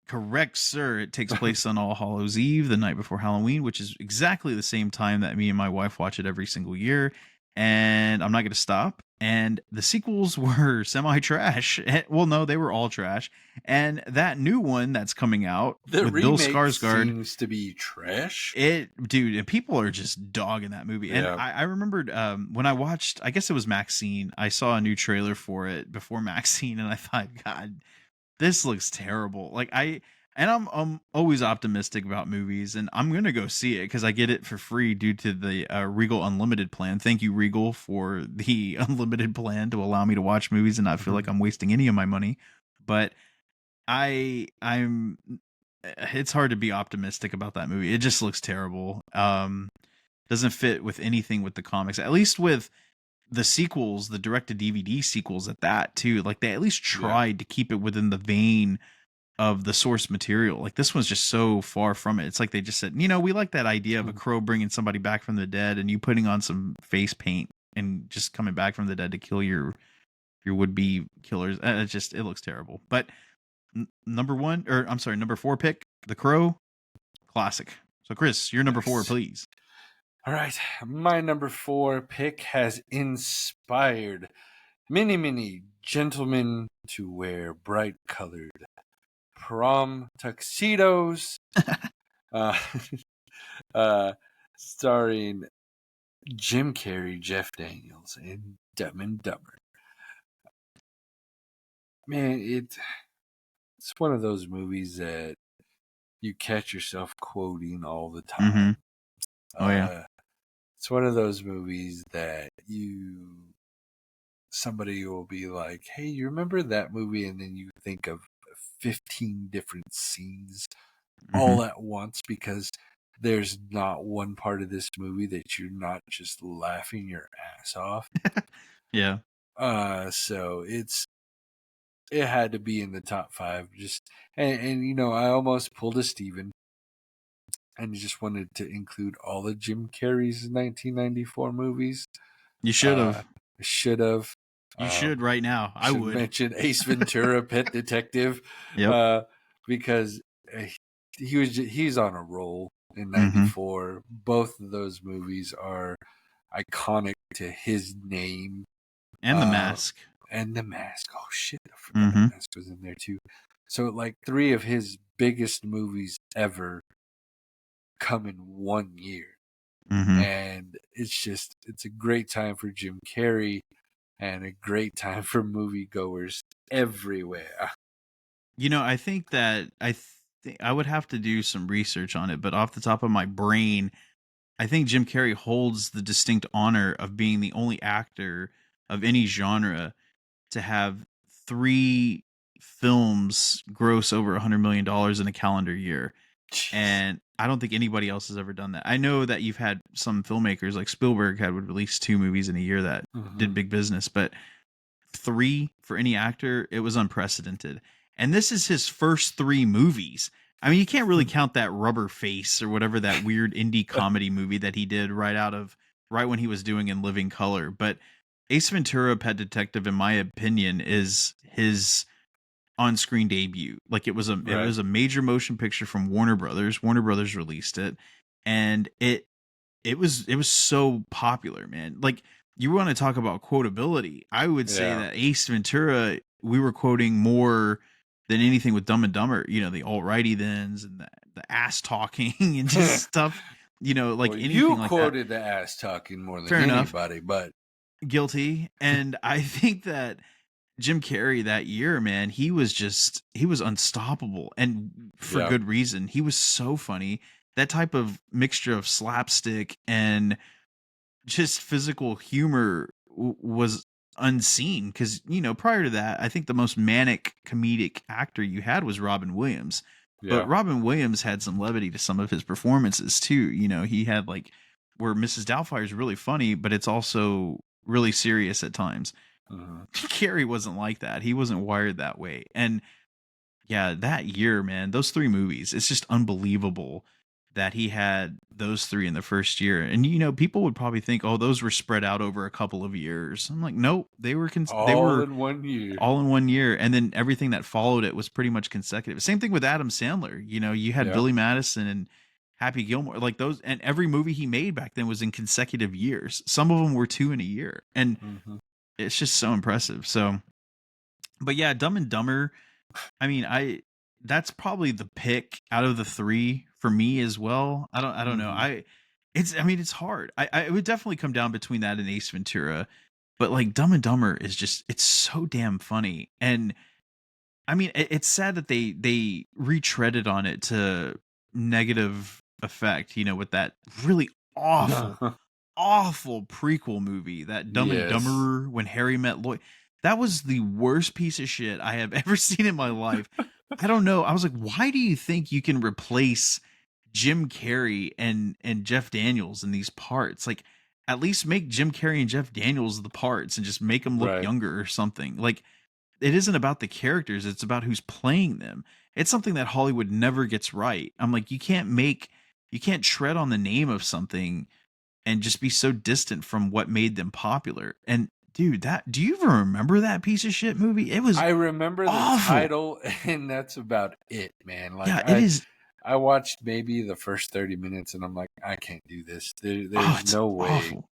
correct, sir. It takes place on All Hallows Eve, the night before Halloween, which is exactly the same time that me and my wife watch it every single year. And I'm not going to stop. And the sequels were semi trash. Well, no, they were all trash. And that new one that's coming out The with Bill remake Skarsgård, seems to be trash. dude, and people are just dogging that movie. And Yeah. I remembered when I watched, I guess it was Maxine. I saw a new trailer for it before Maxine, and I thought, God, this looks terrible. I'm always optimistic about movies, and I'm gonna go see it because I get it for free due to the Regal Unlimited plan. Thank you, Regal, for the unlimited plan to allow me to watch movies and not feel like I'm wasting any of my money. But I'm it's hard to be optimistic about that movie. It just looks terrible. Doesn't fit with anything with the comics. At least with the sequels, the direct to DVD sequels at that too. Like they at least tried to keep it within the vein of the source material. Like this one's just so far from it. It's like they just said, you know, we like that idea of a crow bringing somebody back from the dead and you putting on some face paint and just coming back from the dead to kill your would be killers. It looks terrible. But number 4 pick, The Crow, classic. So Chris, your number 4, please. All right, my number 4 pick has inspired many gentlemen to wear bright colored prom tuxedos, uh, starring Jim Carrey, Jeff Daniels, and Dumb and Dumber. Man, it's one of those movies that you catch yourself quoting all the time. Oh yeah. It's one of those movies that somebody will be like, "Hey, you remember that movie?" And then you think of 15 different scenes all at once because there's not one part of this movie that you're not just laughing your ass off. Yeah. So it had to be in the top 5. And you know, I almost pulled a Steven and just wanted to include all of Jim Carrey's 1994 movies. You should have. Should have. You should right now. I should would mention Ace Ventura, Pet Detective, Yep. Because he's on a roll in '94. Both of those movies are iconic to his name. And The Mask. And The Mask. Oh shit, I forgot The Mask was in there too. So like 3 of his biggest movies ever come in one year. And it's a great time for Jim Carrey and a great time for moviegoers everywhere. You know, I think that I would have to do some research on it, but off the top of my brain, I think Jim Carrey holds the distinct honor of being the only actor of any genre to have 3 films gross over $100 million in a calendar year. Jeez. And I don't think anybody else has ever done that. I know that you've had some filmmakers like Spielberg would release 2 movies in a year that did big business, but 3 for any actor, it was unprecedented. And this is his first 3 movies. I mean, you can't really count that Rubber Face or whatever that weird indie comedy movie that he did right when he was doing In Living Color. But Ace Ventura: Pet Detective, in my opinion, is his on-screen debut. Like it was a major motion picture from Warner Brothers. Warner Brothers released it, and it was so popular, man. Like you want to talk about quotability. I would say Yeah. that Ace Ventura, we were quoting more than anything with Dumb and Dumber. You know, the alrighty thens and the ass talking and just stuff. You know, like Well, anything you like that. quoted the ass talking more than Fair enough. anybody, but Guilty. And I think that Jim Carrey that year, man, he was unstoppable, and for yeah. good reason. He was so funny. That type of mixture of slapstick and just physical humor was unseen, because prior to that, I think the most manic comedic actor you had was Robin Williams. But Yeah. Robin Williams had some levity to some of his performances too. He had like where Mrs. Doubtfire is really funny, but it's also really serious at times. Mm-hmm. Carrey wasn't like that. He wasn't wired that way. And yeah, that year, man, those three movies, it's just unbelievable that he had those three in the first year. And people would probably think, "Oh, those were spread out over a couple of years." I'm like, "Nope, they All were in 1 year. all in 1 year." And then everything that followed it was pretty much consecutive. Same thing with Adam Sandler. You had Yeah. Billy Madison and Happy Gilmore, like those, and every movie he made back then was in consecutive years. Some of them were 2 in a year. And Mm-hmm. it's just so impressive. So, but yeah, Dumb and Dumber, I mean, that's probably the pick out of the three for me as well. I don't know. Mm-hmm. It's hard. It would definitely come down between that and Ace Ventura, but like Dumb and Dumber is just, it's so damn funny. And I mean, it's sad that they retreaded on it to negative effect, with that really awful prequel movie, that Dumb and Yes. Dumberer, When Harry Met Lloyd. That was the worst piece of shit I have ever seen in my life. I don't know. I was like, why do you think you can replace Jim Carrey and Jeff Daniels in these parts? Like, at least make Jim Carrey and Jeff Daniels the parts and just make them look Right. younger or something. Like, it isn't about the characters, it's about who's playing them. It's something that Hollywood never gets right. I'm like, you can't tread on the name of something and just be so distant from what made them popular. And dude, do you even remember that piece of shit movie? It was I remember the awful. title, and that's about it, man. Like Yeah, it is. I watched maybe the first 30 minutes, and I'm like, I can't do this. Oh, There's it's no way. awful.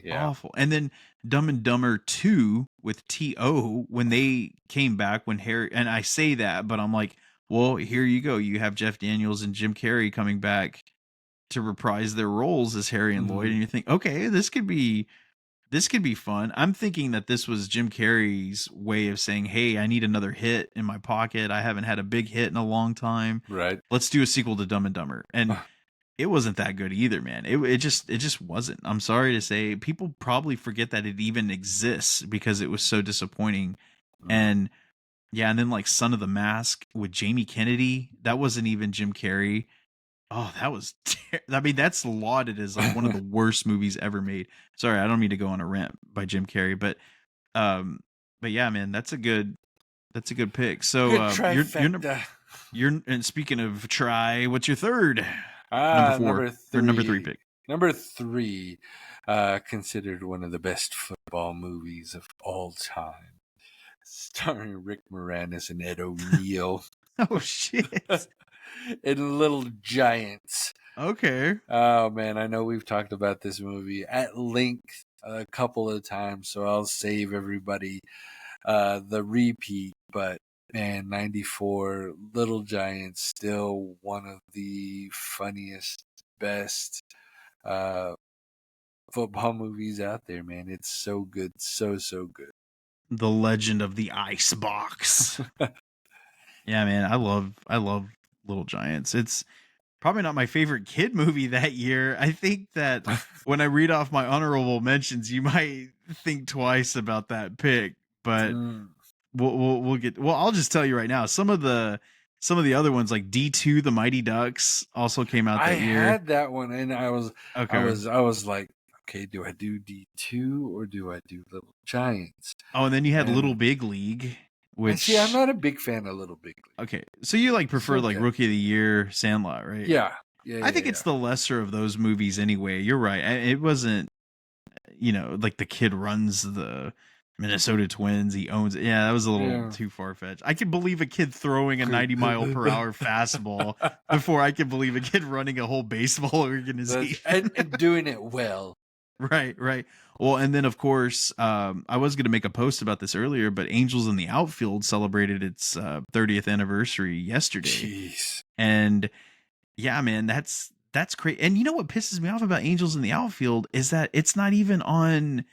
Yeah. Awful. And then Dumb and Dumber 2 with T.O. when they came back, when Harry, and I say that, but I'm like, well, here you go. You have Jeff Daniels and Jim Carrey coming back to reprise their roles as Harry and Lloyd, Mm-hmm. and you think, okay, this could be fun. I'm thinking that this was Jim Carrey's way of saying, "Hey, I need another hit in my pocket. I haven't had a big hit in a long time. Right. Let's do a sequel to Dumb and Dumber." And it wasn't that good either, man. It just wasn't. I'm sorry to say, people probably forget that it even exists because it was so disappointing. And yeah, and then like Son of the Mask with Jamie Kennedy, that wasn't even Jim Carrey. Oh, that was I mean, that's lauded as like one of the worst movies ever made. Sorry, I don't mean to go on a rant by Jim Carrey, um but yeah, man, that's a good pick. So Good you're trifecta. and speaking of try, what's your third? Number 4 Number or number 3 three. pick. Number three, considered one of the best football movies of all time, starring Rick Moranis and Ed O'Neill. Oh shit. In Little Giants. Okay. Oh man, I know we've talked about this movie at length a couple of times, so I'll save everybody the repeat. But man, 94, Little Giants, still one of the funniest, best football movies out there, man. It's so good, so good. The Legend of the Ice Box. Yeah, man, I love Little Giants. It's probably not my favorite kid movie that year. I think that when I read off my honorable mentions, you might think twice about that pick, but Mm. we'll get. Well, I'll just tell you right now. Some of the other ones like D2, The Mighty Ducks, also came out I that year. had that one, and I was like, okay, do I do D2 or do I do Little Giants? Oh, and then you had And- Little Big League, And which see, I'm not a big fan of Little Big League. okay. So you like prefer like okay. Rookie of the Year, Sandlot, right? Yeah. I think it's the lesser of those movies anyway. You're right. It wasn't, like the kid runs the Minnesota Twins. He owns it. Yeah, that was a little too far fetched. I can believe a kid throwing a 90 mile per hour fastball before I can believe a kid running a whole baseball organization and doing it well. Right. Well, and then of course, I was going to make a post about this earlier, but Angels in the Outfield celebrated its 30th anniversary yesterday, Jeez. and yeah, man, that's great. And you know what pisses me off about Angels in the Outfield is that it's not even on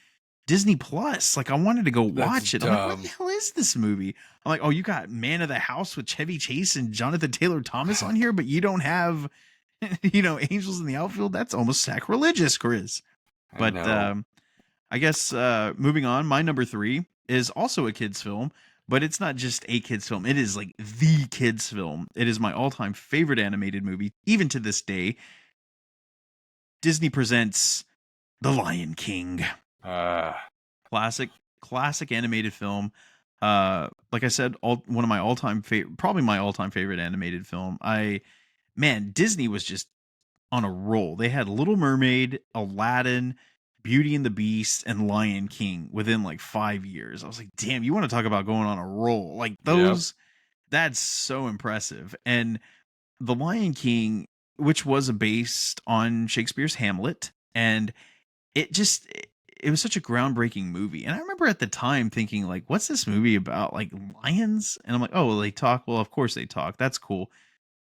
Disney Plus. Like I wanted to go That's watch it. I'm like, what the dumb. hell is this movie? I'm like, oh, you got Man of the House with Chevy Chase and Jonathan Taylor Thomas on here, but you don't have, Angels in the Outfield. That's almost sacrilegious, Chris. I But know. I guess moving on, my number 3 is also a kids film, but it's not just a kids film. It is like the kids film. It is my all-time favorite animated movie, even to this day. Disney presents The Lion King. Uh, Classic, classic animated film. Like I said, one of my all-time favorite, probably my all-time favorite animated film. Man, Disney was just on a roll. They had Little Mermaid, Aladdin, Beauty and the Beast, and Lion King within like 5 years. I was like, damn, you want to talk about going on a roll? Like yep. that's so impressive. And The Lion King, which was based on Shakespeare's Hamlet, and it was such a groundbreaking movie. And I remember at the time thinking, like, what's this movie about? Like lions? And I'm like, oh, well, they talk. Well, of course they talk. That's cool.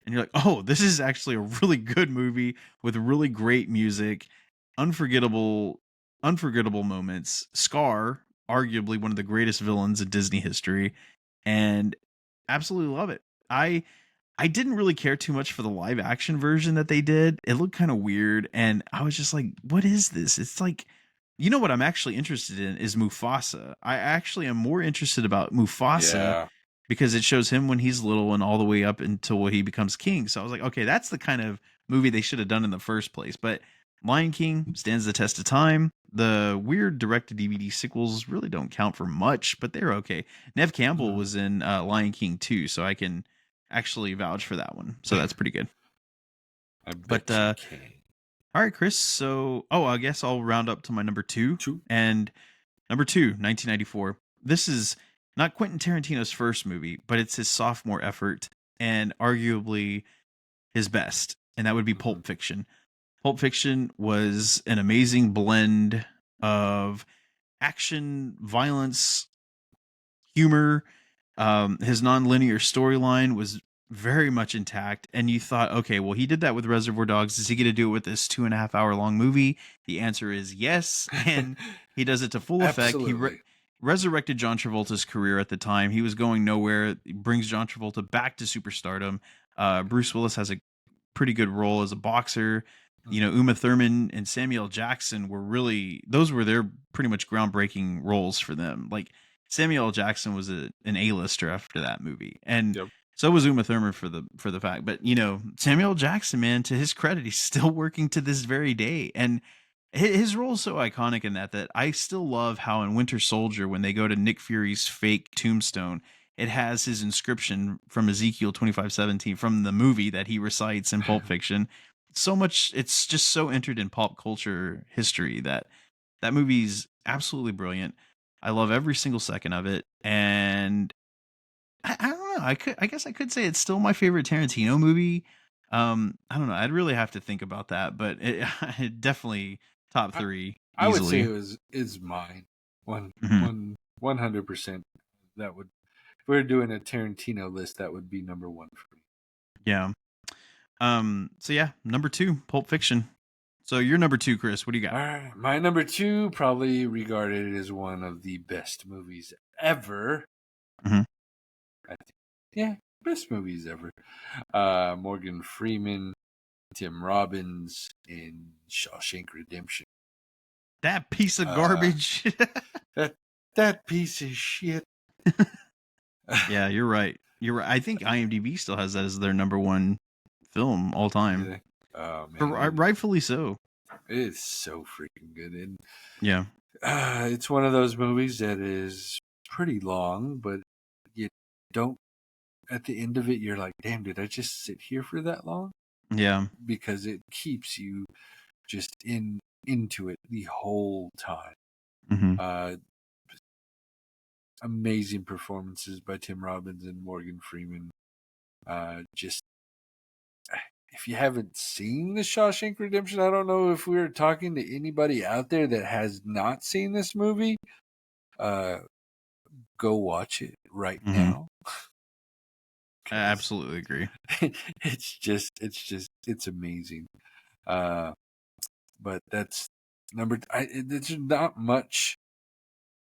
And you're like, oh, this is actually a really good movie with really great music, unforgettable, unforgettable moments. Scar, arguably one of the greatest villains in Disney history, and absolutely love it. I didn't really care too much for the live action version that they did. It looked kind of weird, and I was just like, what is this? It's like, what I'm actually interested in is Mufasa. I actually am more interested about Mufasa Yeah. because it shows him when he's little and all the way up until he becomes king. So I was like, okay, that's the kind of movie they should have done in the first place. But Lion King stands the test of time. The weird direct to DVD sequels really don't count for much, but they're okay. Nev Campbell Mm. was in Lion King too, so I can actually vouch for that one. So that's pretty good. I But bet you can. all right, Chris. So, I guess I'll round up to my number 2. Two. And number 2, 1994. This is not Quentin Tarantino's first movie, but it's his sophomore effort and arguably his best. And that would be Mm-hmm. Pulp Fiction. Pulp Fiction was an amazing blend of action, violence, humor. His non-linear storyline was very much intact, and you thought, okay, well, he did that with Reservoir Dogs. Is he going to do it with this 2.5 hour long movie? The answer is yes, and he does it to full effect. Absolutely. Resurrected John Travolta's career at the time. He was going nowhere. He brings John Travolta back to superstardom. Bruce Willis has a pretty good role as a boxer. Uma Thurman and Samuel Jackson those were their pretty much groundbreaking roles for them. Like Samuel L. Jackson was an A-lister after that movie, and Yep. so was Uma Thurman for the fact. But Samuel L. Jackson, man, to his credit, he's still working to this very day, and his role is so iconic in that I still love how in Winter Soldier, when they go to Nick Fury's fake tombstone, it has his inscription from Ezekiel 25:17 from the movie that he recites in Pulp Fiction. So much, it's just so entered in pop culture history that movie's absolutely brilliant. I love every single second of it, and I don't know. I guess I could say it's still my favorite Tarantino movie. I don't know. I'd really have to think about that, but it definitely top I, 3 I would say easily. is mine. One Mhm. one 100%. That would, if we were doing a Tarantino list, that would be number one for me. Yeah. So yeah, number 2, Pulp Fiction. So you're number 2, Chris. What do you got? All right, my number 2, probably regarded as one of the best movies ever. Mhm. I think, yeah, best movies ever. Morgan Freeman, Tim Robbins in Shawshank Redemption. That piece of Uh, garbage. that piece of shit. Yeah, you're right. You're right. I think IMDb still has that as their number 1 film all time. Really? Oh man, Rightfully so. it is so freaking good, and Yeah. it's one of those movies that is pretty long, but you don't. At the end of it, you're like, "Damn, did I just sit here for that long?" Yeah. Because it keeps you just into it the whole time. Mhm. Uh, Amazing performances by Tim Robbins and Morgan Freeman. Just if you haven't seen The Shawshank Redemption, I don't know if we're talking to anybody out there that has not seen this movie. Go watch it right now. I absolutely agree. It's amazing. But that's there's not much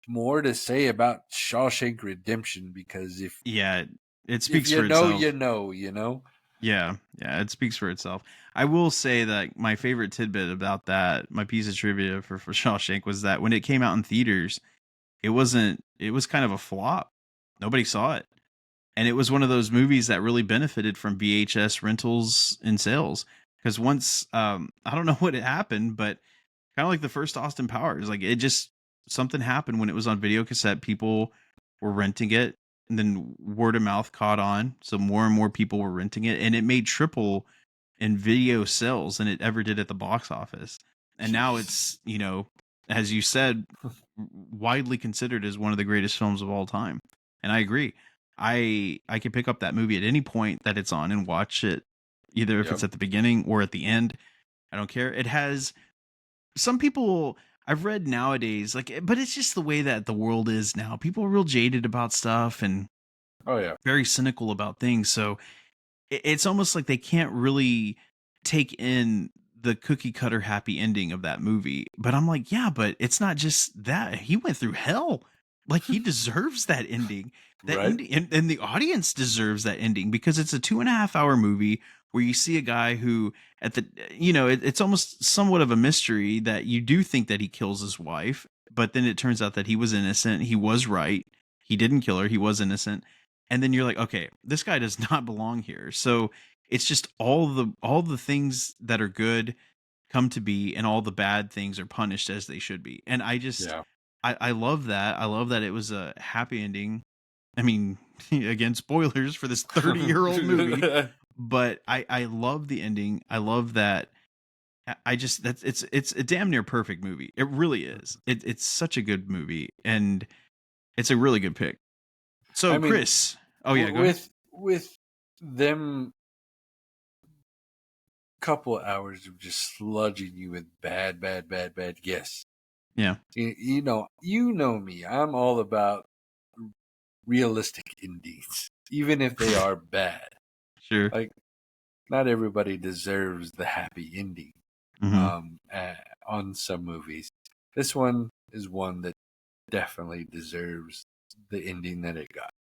more to say about Shawshank Redemption, because if it speaks for itself. itself. You know. Yeah, it speaks for itself. I will say that my favorite tidbit about that, my piece of trivia for Shawshank, was that when it came out in theaters, it was kind of a flop. Nobody saw it. And it was one of those movies that really benefited from VHS rentals and sales. Because once, I don't know what had happened, but kind of like the first Austin Powers, like it just, something happened when it was on video cassette. People were renting it, and then word of mouth caught on. So more and more people were renting it, and it made triple in video sales than it ever did at the box office. And now it's, as you said, widely considered as one of the greatest films of all time. And I agree. I can pick up that movie at any point that it's on and watch it, either if it's at the beginning or at the end. I don't care. It has some people I've read nowadays, like, but it's just the way that the world is now. People are real jaded about stuff and very cynical about things. So it's almost like they can't really take in the cookie cutter happy ending of that movie. But I'm like, yeah, but it's not just that. He went through hell. Like, he deserves that ending. That ending, and the audience deserves that ending, because it's a 2.5 hour movie where you see a guy who at the, it's almost somewhat of a mystery that you do think that he kills his wife, but then it turns out that he was innocent. He was right. He didn't kill her. He was innocent. And then you're like, okay, this guy does not belong here. So it's just all the things that are good come to be, and all the bad things are punished as they should be. And I just, I love that. I love that it was a happy ending. I mean, again, spoilers for this 30-year-old movie, but I love the ending. I love that. It's a damn near perfect movie. It really is. It's such a good movie, and it's a really good pick. So, Chris, go ahead. With them couple hours of just sludging you with bad guess. Yeah. You know me. I'm all about realistic endings, even if they are bad. Sure. Like, not everybody deserves the happy ending. On some movies. This one is one that definitely deserves the ending that it got.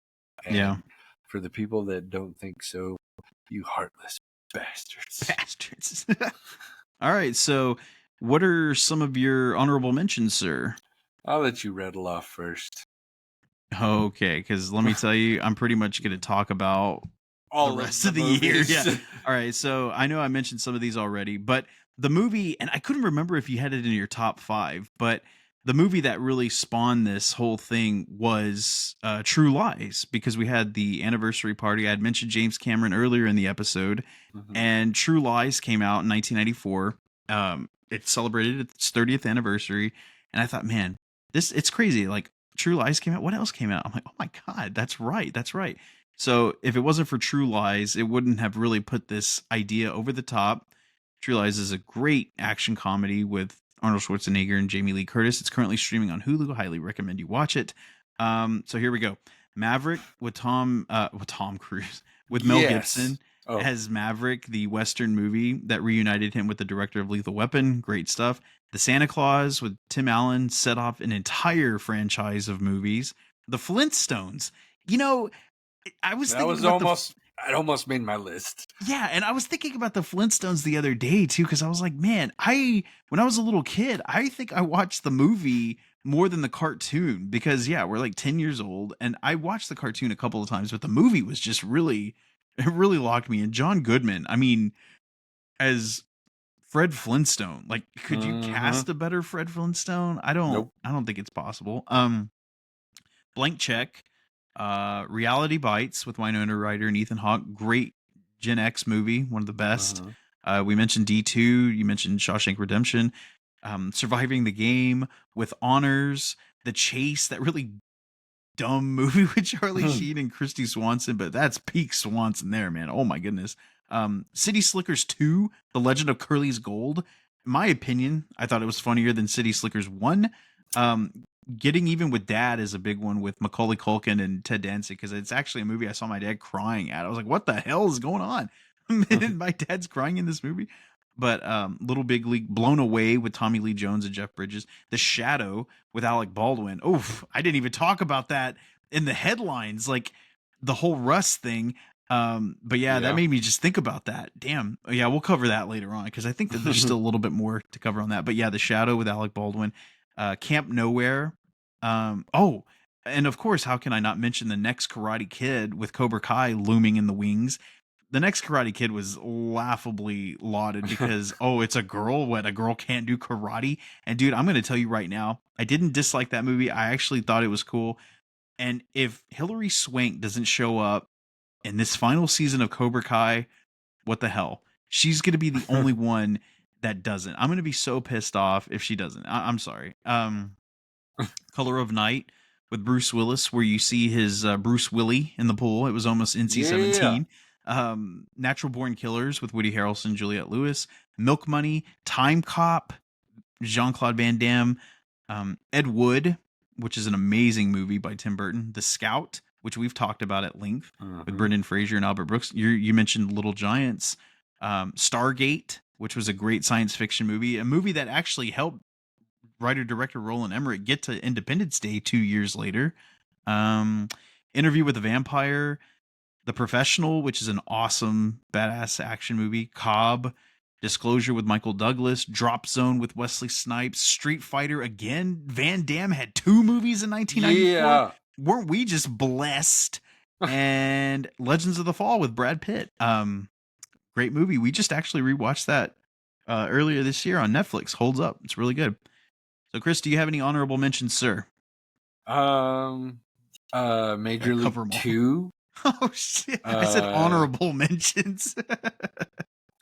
And for the people that don't think so, you heartless bastards. All right, so what are some of your honorable mentions, sir? I'll let you rattle off first. Okay, because let me tell you, I'm pretty much going to talk about all the rest of the year. Yeah. All right, so I know I mentioned some of these already, but the movie, and I couldn't remember if you had it in your top 5, but the movie that really spawned this whole thing was True Lies, because we had the anniversary party. I had mentioned James Cameron earlier in the episode, and True Lies came out in 1994. It celebrated its 30th anniversary, and I thought, man, it's crazy. Like, True Lies came out. What else came out? I'm like, oh my God, that's right. That's right. So if it wasn't for True Lies, it wouldn't have really put this idea over the top. True Lies is a great action comedy with Arnold Schwarzenegger and Jamie Lee Curtis. It's currently streaming on Hulu. Highly recommend you watch it. So here we go. Maverick with Tom Cruise, with Mel Gibson as Maverick, the Western movie that reunited him with the director of Lethal Weapon. Great stuff. The Santa Claus with Tim Allen set off an entire franchise of movies. The Flintstones. I was thinking it almost made my list. Yeah, and I was thinking about the Flintstones the other day too, because I was like, man, when I was a little kid, I think I watched the movie more than the cartoon, because we're like 10 years old, and I watched the cartoon a couple of times, but the movie was just it really locked me in. John Goodman, I mean, as Fred Flintstone, like, could you cast a better Fred Flintstone? I don't think it's possible. Blank Check, Reality Bites with Winona Ryder and Ethan Hawke, great Gen X movie, one of the best. We mentioned D2, you mentioned Shawshank Redemption, Surviving the Game with Honors, The Chase, that really dumb movie with Charlie Sheen and Christy Swanson, but that's peak Swanson there, man. Oh my goodness. City Slickers 2, The Legend of Curly's Gold. In my opinion, I thought it was funnier than City Slickers 1. Um, Getting Even with Dad is a big one with Macaulay Culkin and Ted Danson, because it's actually a movie I saw my dad crying at. I was like, what the hell is going on? My dad's crying in this movie. But Little Big League, Blown Away with Tommy Lee Jones and Jeff Bridges. The Shadow with Alec Baldwin. Oof, I didn't even talk about that in the headlines, like the whole Russ thing. But yeah, that made me just think about that. Damn. Yeah, we'll cover that later on, because I think that there's still a little bit more to cover on that. But yeah, The Shadow with Alec Baldwin, Camp Nowhere. Oh, and of course, how can I not mention the next Karate Kid with Cobra Kai looming in the wings? The next Karate Kid was laughably lauded because, oh, it's a girl. What, a girl can't do karate? And dude, I'm going to tell you right now, I didn't dislike that movie. I actually thought it was cool. And if Hilary Swank doesn't show up in this final season of Cobra Kai, what the hell? She's going to be the only one that doesn't. I'm going to be so pissed off if she doesn't. I'm sorry. Color of Night with Bruce Willis, where you see his Bruce Willie in the pool. It was almost NC-17. Natural Born Killers with Woody Harrelson, Juliette Lewis. Milk Money, Time Cop, Jean-Claude Van Damme. Ed Wood, which is an amazing movie by Tim Burton. The Scout, which we've talked about at length with Brendan Fraser and Albert Brooks. You mentioned Little Giants. Stargate, which was a great science fiction movie, a movie that actually helped writer-director Roland Emmerich get to Independence Day 2 years later. Interview with the Vampire, The Professional, which is an awesome, badass action movie. Cobb, Disclosure with Michael Douglas, Drop Zone with Wesley Snipes, Street Fighter again. Van Damme had 2 movies in 1994. Yeah. Weren't we just blessed? And Legends of the Fall with Brad Pitt. Great movie. We just actually rewatched that earlier this year on Netflix. Holds up. It's really good. So, Chris, do you have any honorable mentions, sir? Major League 2. Oh shit! I said honorable mentions.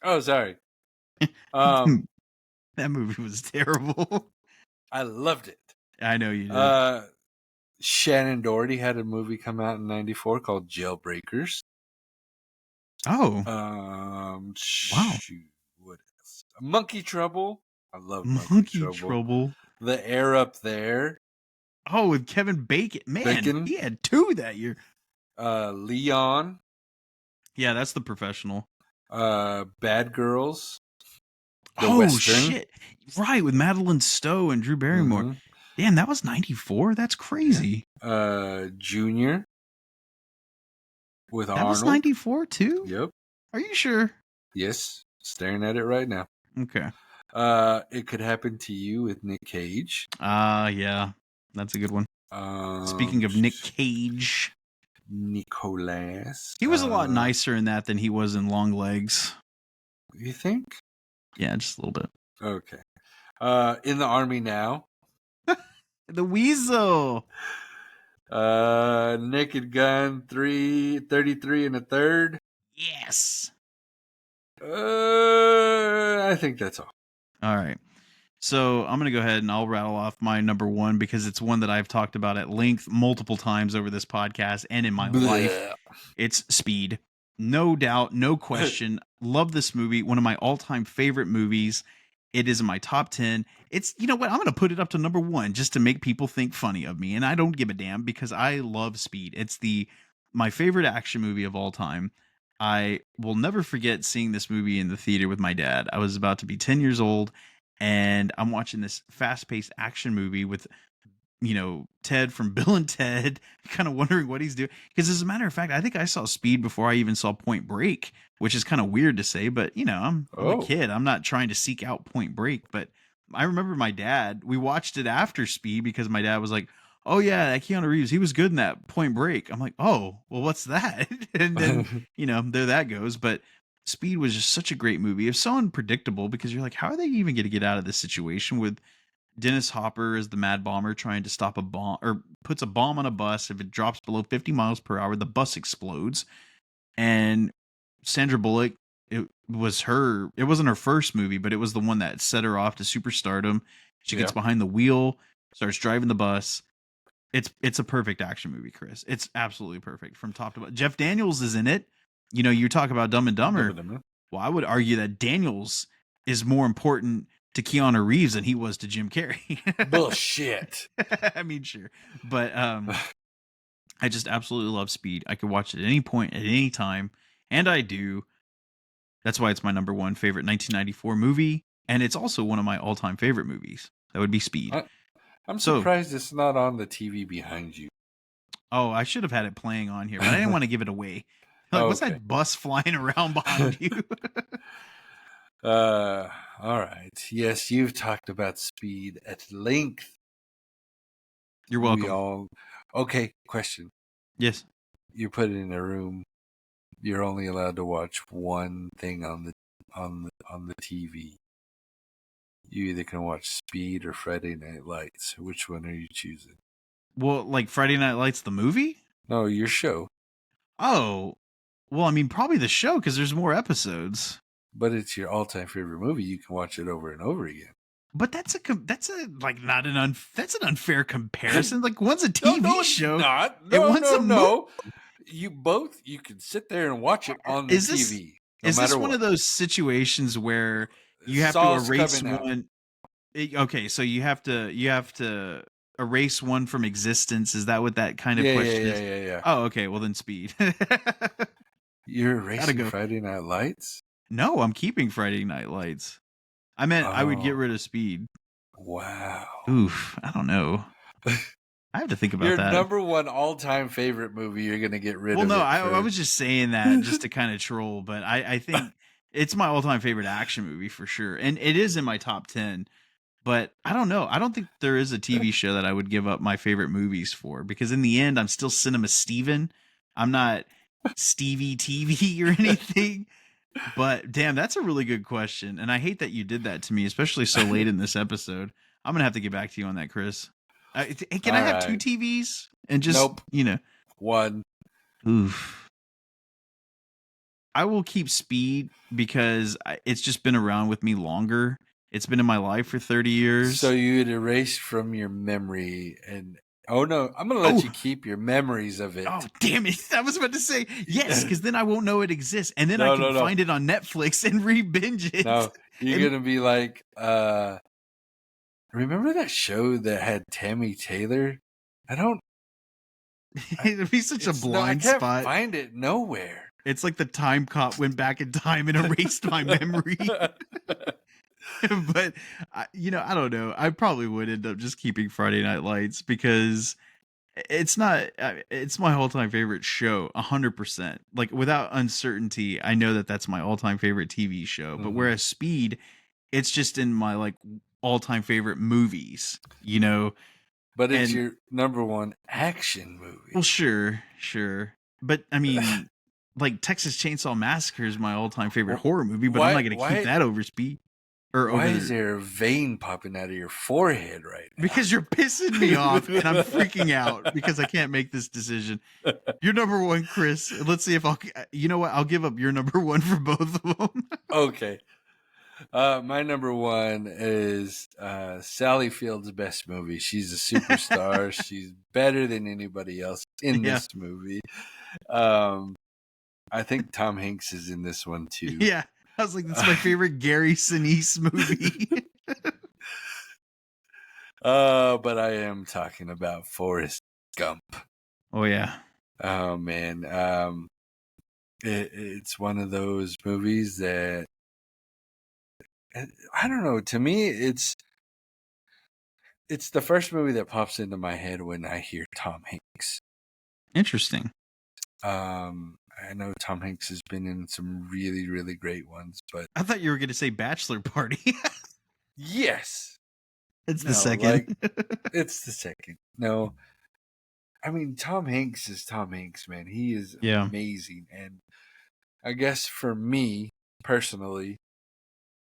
Oh, sorry. That movie was terrible. I loved it. I know you did. Shannon Doherty had a movie come out in '94 called Jailbreakers. Oh. Wow. What else? Monkey Trouble. I love Monkey Trouble. The Air Up There. Oh, with Kevin Bacon. Man, he had 2 that year. Leon. Yeah, that's The Professional. Bad Girls. The Western. Shit. Right, with Madeline Stowe and Drew Barrymore. Damn, that was 94? That's crazy. Yeah. Junior. With Arnold. That was 94 too? Yep. Are you sure? Yes. Staring at it right now. Okay. It Could Happen to You with Nick Cage. Yeah. That's a good one. Speaking of Nick Cage. Nicolas. He was a lot nicer in that than he was in Long Legs. You think? Yeah, just a little bit. Okay. In the Army Now. The Weasel. Naked Gun 33 and a third. Yes. I think that's all. All right. So I'm going to go ahead and I'll rattle off my number 1 because it's one that I've talked about at length multiple times over this podcast and in my life. It's Speed. No doubt, no question. Love this movie. One of my all-time favorite movies. It is in my top 10. It's, you know what? I'm going to put it up to number 1 just to make people think funny of me. And I don't give a damn because I love Speed. It's my favorite action movie of all time. I will never forget seeing this movie in the theater with my dad. I was about to be 10 years old and I'm watching this fast-paced action movie with, Ted from Bill and Ted, kind of wondering what he's doing. Because as a matter of fact, I think I saw Speed before I even saw Point Break, which is kind of weird to say, but I'm a kid. I'm not trying to seek out Point Break, but I remember my dad, we watched it after Speed because my dad was like, oh yeah, that Keanu Reeves, he was good in that Point Break. I'm like, oh, well, what's that? And then, there that goes. But Speed was just such a great movie. It's so unpredictable because you're like, how are they even going to get out of this situation with Dennis Hopper as the Mad Bomber trying to stop a bomb or puts a bomb on a bus. If it drops below 50 miles per hour, the bus explodes. And Sandra Bullock, it wasn't her first movie, but it was the one that set her off to superstardom. She gets behind the wheel, starts driving the bus. It's a perfect action movie, Chris. It's absolutely perfect from top to bottom. Jeff Daniels is in it. you talk about Dumb and Dumber. Dumb. Well, I would argue that Daniels is more important to Keanu Reeves than he was to Jim Carrey. Bullshit. I mean, sure. But I just absolutely love Speed. I could watch it at any point, at any time, and I do. That's why it's my number one favorite 1994 movie, and it's also one of my all-time favorite movies. That would be Speed. I'm surprised it's not on the TV behind you. Oh, I should have had it playing on here, but I didn't want to give it away. Like, what's that bus flying around behind you? All right. Yes, you've talked about Speed at length. You're welcome. Okay, question. Yes. You put it in a room. You're only allowed to watch one thing on the TV. You either can watch Speed or Friday Night Lights. Which one are you choosing? Well, like Friday Night Lights, the movie? No, your show. Oh, well, I mean, probably the show because there's more episodes. But it's your all-time favorite movie. You can watch it over and over again. But that's an unfair comparison. Like one's a TV show. No. You can sit there and watch it on the TV. Is this one of those situations where you have to erase one? Okay, so you have to erase one from existence. Is that what that kind of question is? Yeah. Oh, okay. Well, then Speed. You're erasing Friday Night Lights? No, I'm keeping Friday Night Lights. I meant I would get rid of Speed. Wow. Oof. I don't know. I have to think about your that. Your number one all-time favorite movie, you're going to get rid of. Well, no, I was just saying that just to kind of troll, but I think it's my all-time favorite action movie for sure. And it is in my top 10. But I don't know. I don't think there is a TV show that I would give up my favorite movies for, because in the end, I'm still Cinema Steven. I'm not Stevie TV or anything. But damn, that's a really good question. And I hate that you did that to me, especially so late in this episode. I'm going to have to get back to you on that, Chris. Can I have two TVs? And just, one. Oof. I will keep Speed because it's just been around with me longer. It's been in my life for 30 years. So you'd erase from your memory and... Oh, no. I'm going to let you keep your memories of it. Oh, damn it. I was about to say yes, because then I won't know it exists. And then I can find it on Netflix and re-binge it. No, you're going to be like... remember that show that had Tammy Taylor? It'd be such a blind spot. I can't find it nowhere. It's like the time cop went back in time and erased my memory. But I don't know. I probably would end up just keeping Friday Night Lights because it's my all-time favorite show, 100%. Like without uncertainty, I know that that's my all-time favorite TV show. But whereas Speed, it's just in my like all-time favorite movies, But it's your number one action movie. Well, sure. But I mean, like Texas Chainsaw Massacre is my all-time favorite horror movie, but I'm not going to keep that over Speed. Why is there a vein popping out of your forehead right now? Because you're pissing me off and I'm freaking out because I can't make this decision. You're number one, Chris. Let's see if I'll give up your number one for both of them. Okay. My number one is Sally Field's best movie. She's a superstar. She's better than anybody else in this movie. I think Tom Hanks is in this one too. Yeah. I was like, that's my favorite Gary Sinise movie. But I am talking about Forrest Gump. Oh, yeah. Oh, man. It's one of those movies that, I don't know, to me, it's the first movie that pops into my head when I hear Tom Hanks. Interesting. I know Tom Hanks has been in some really, really great ones, but... I thought you were going to say Bachelor Party. Yes! It's the second. It's the second. No. I mean, Tom Hanks is Tom Hanks, man. He is amazing. And I guess for me, personally,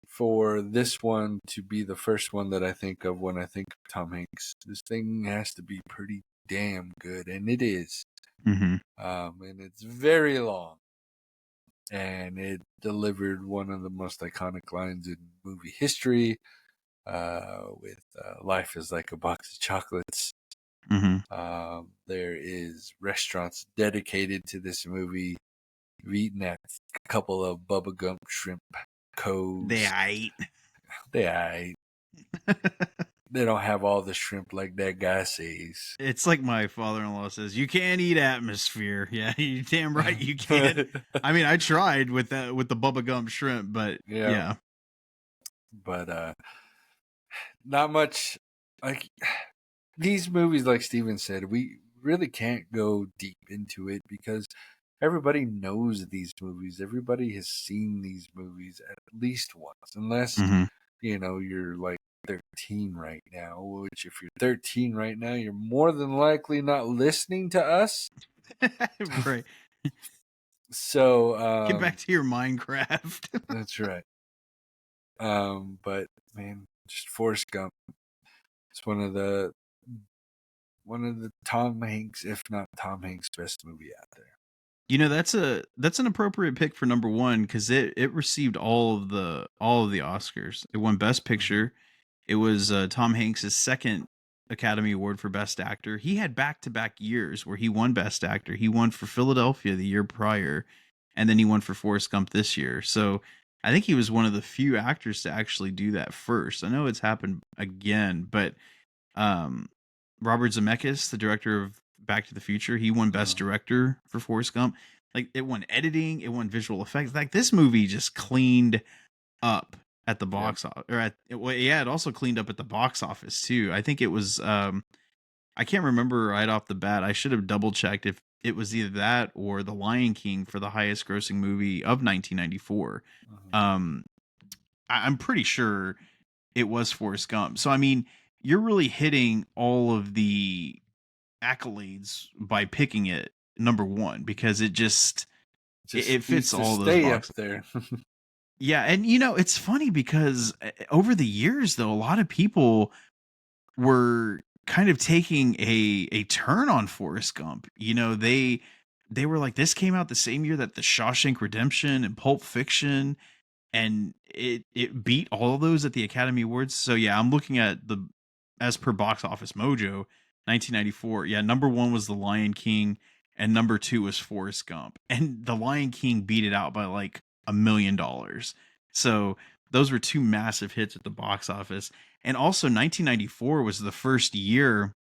for this one to be the first one that I think of when I think of Tom Hanks, this thing has to be pretty damn good. And it is. Mm-hmm. And it's very long. And it delivered one of the most iconic lines in movie history with life is like a box of chocolates. Mm-hmm. There is restaurants dedicated to this movie. You've eaten that couple of Bubba Gump shrimp coves. They don't have all the shrimp like that guy says. It's like my father-in-law says, you can't eat atmosphere. Yeah, you damn right you can't. I mean, I tried with the Bubba Gump shrimp, but yeah. But not much. Like these movies, like Steven said, we really can't go deep into it because everybody knows these movies. Everybody has seen these movies at least once, unless you're like 13 right now. Which, if you're 13 right now, you're more than likely not listening to us. Right. So get back to your Minecraft. That's right. But man, just Forrest Gump. It's one of the Tom Hanks, if not Tom Hanks' best movie out there. That's an appropriate pick for number one because it received all of the Oscars. It won Best Picture. It was Tom Hanks' second Academy Award for Best Actor. He had back-to-back years where he won Best Actor. He won for Philadelphia the year prior, and then he won for Forrest Gump this year. So I think he was one of the few actors to actually do that first. I know it's happened again, but Robert Zemeckis, the director of Back to the Future, he won Best Director for Forrest Gump. Like, it won editing, it won visual effects. Like, this movie just cleaned up at the box office, or it also cleaned up at the box office too. I think it was I can't remember right off the bat. I should have double checked if it was either that or The Lion King for the highest grossing movie of 1994. I'm pretty sure it was Forrest Gump. So I mean, you're really hitting all of the accolades by picking it number one because it just it fits all those boxes up there. Yeah, and it's funny because over the years though, a lot of people were kind of taking a turn on Forrest Gump. They were like, this came out the same year that The Shawshank Redemption and Pulp Fiction, and it beat all of those at the Academy Awards. So yeah, I'm looking at as per Box Office Mojo, 1994. Yeah, number one was The Lion King, and number two was Forrest Gump, and The Lion King beat it out by like $1 million. So those were two massive hits at the box office. And also 1994 was the first year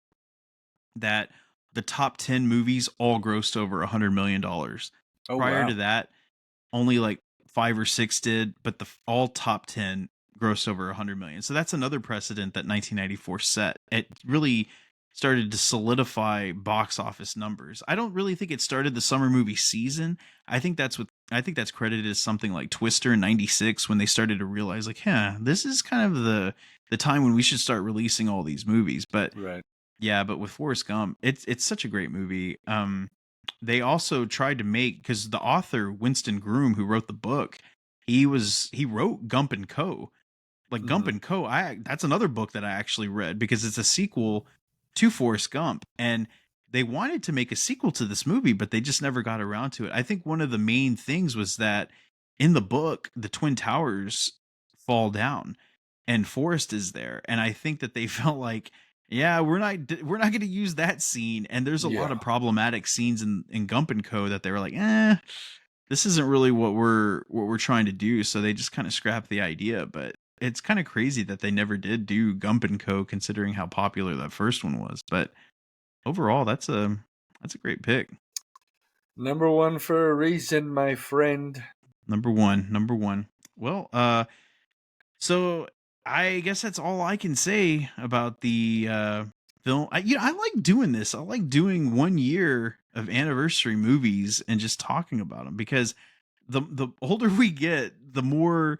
that the top 10 movies all grossed over $100 million. Prior to that, only like 5 or 6 did, but the all top 10 grossed over 100 million. So that's another precedent that 1994 set. It really started to solidify box office numbers. I don't really think it started the summer movie season. I think that's credited as something like Twister in 96 when they started to realize like, this is kind of the time when we should start releasing all these movies. But yeah, but with Forrest Gump, it's such a great movie. They also tried to make, because the author Winston Groom, who wrote the book, he wrote Gump and Co. Like Gump and Co. That's another book that I actually read because it's a sequel to Forrest Gump, and they wanted to make a sequel to this movie, but they just never got around to it. I think one of the main things was that in the book, the Twin Towers fall down, and Forrest is there, and I think that they felt like, yeah, we're not going to use that scene, and there's a lot of problematic scenes in Gump and Co. that they were like, this isn't really what we're trying to do, so they just kind of scrapped the idea. But it's kind of crazy that they never did do Gump and Co. considering how popular that first one was. But overall, that's a great pick. Number one for a reason, my friend. Number one. Well, so I guess that's all I can say about the film. I like doing this. I like doing 1 year of anniversary movies and just talking about them because the older we get, the more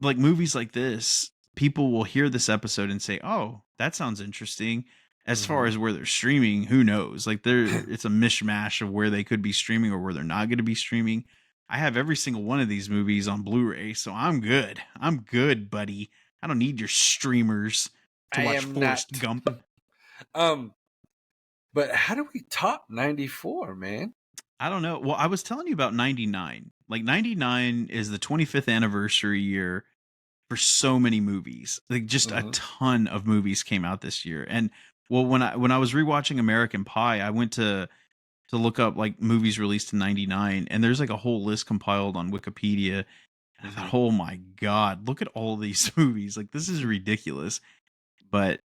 like movies like this, people will hear this episode and say, "Oh, that sounds interesting." As far as where they're streaming, who knows? Like it's a mishmash of where they could be streaming or where they're not going to be streaming. I have every single one of these movies on Blu-ray, so I'm good. I'm good, buddy. I don't need your streamers to watch Forrest Gump. But how do we top 94, man? I don't know. Well, I was telling you about 99. Like 99 is the 25th anniversary year for so many movies. Like just a ton of movies came out this year. And well, when I was rewatching American Pie, I went to to look up like movies released in '99, and there's like a whole list compiled on Wikipedia. And I thought, oh my god, look at all these movies! Like this is ridiculous. But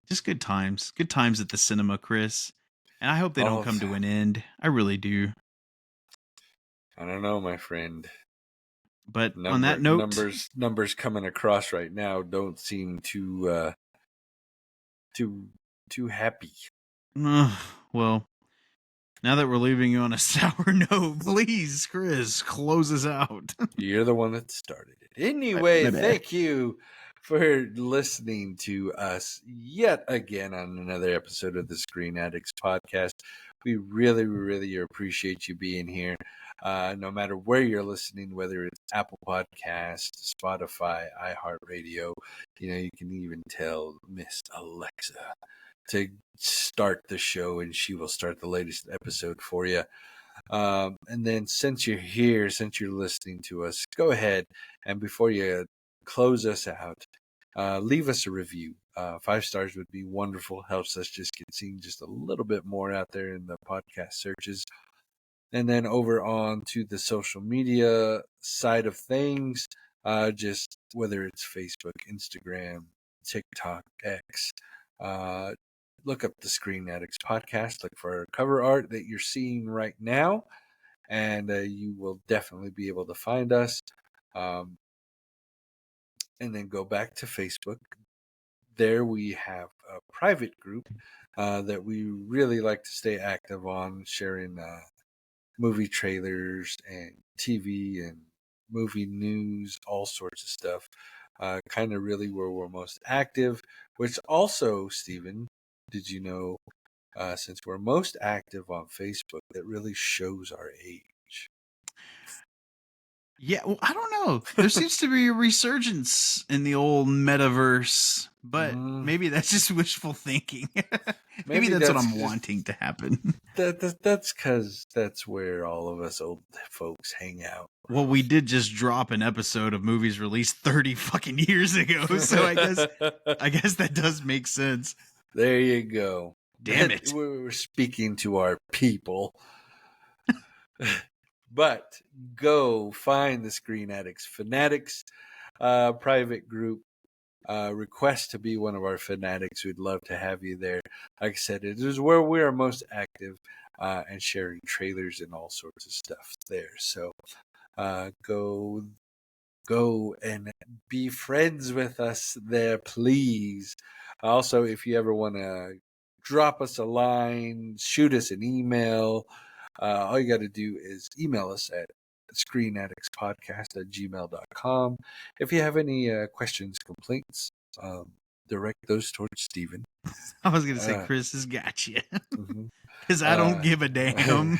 just good times at the cinema, Chris. And I hope they don't come to an end. I really do. I don't know, my friend. But on that note, numbers coming across right now don't seem too happy. Well, now that we're leaving you on a sour note, please, Chris, close us out. You're the one that started it. Anyway, thank you for listening to us yet again on another episode of the Screen Addicts podcast. We really, really appreciate you being here. No matter where you're listening, whether it's Apple Podcast, Spotify, iHeartRadio, you can even tell Miss Alexa to start the show and she will start the latest episode for you. And then since you're here, since you're listening to us, go ahead and before you close us out, leave us a review. 5 stars would be wonderful. Helps us just get seen just a little bit more out there in the podcast searches. And then over on to the social media side of things, just whether it's Facebook, Instagram, TikTok, X, look up the Screen Addicts podcast. Look for our cover art that you're seeing right now, and you will definitely be able to find us. And then go back to Facebook. There we have a private group that we really like to stay active on, sharing movie trailers and TV and movie news, all sorts of stuff. Kind of really where we're most active, which also, Stephen, did you know, since we're most active on Facebook, that really shows our age? Yeah, well, I don't know. There seems to be a resurgence in the old metaverse, but maybe that's just wishful thinking. maybe that's what I'm wanting to happen. That's because that's where all of us old folks hang out. Well, we did just drop an episode of movies released 30 fucking years ago, so I guess that does make sense. There you go. Damn it. We're speaking to our people. But go find the Screen Addicts Fanatics private group. Request to be one of our fanatics. We'd love to have you there. Like I said, it is where we are most active and sharing trailers and all sorts of stuff there. So go and be friends with us there, please. Also, if you ever want to drop us a line, shoot us an email, all you got to do is email us at screenaddictspodcast@gmail.com. If you have any questions, complaints, direct those towards Stephen. I was going to say, Chris has got you. Because I don't give a damn.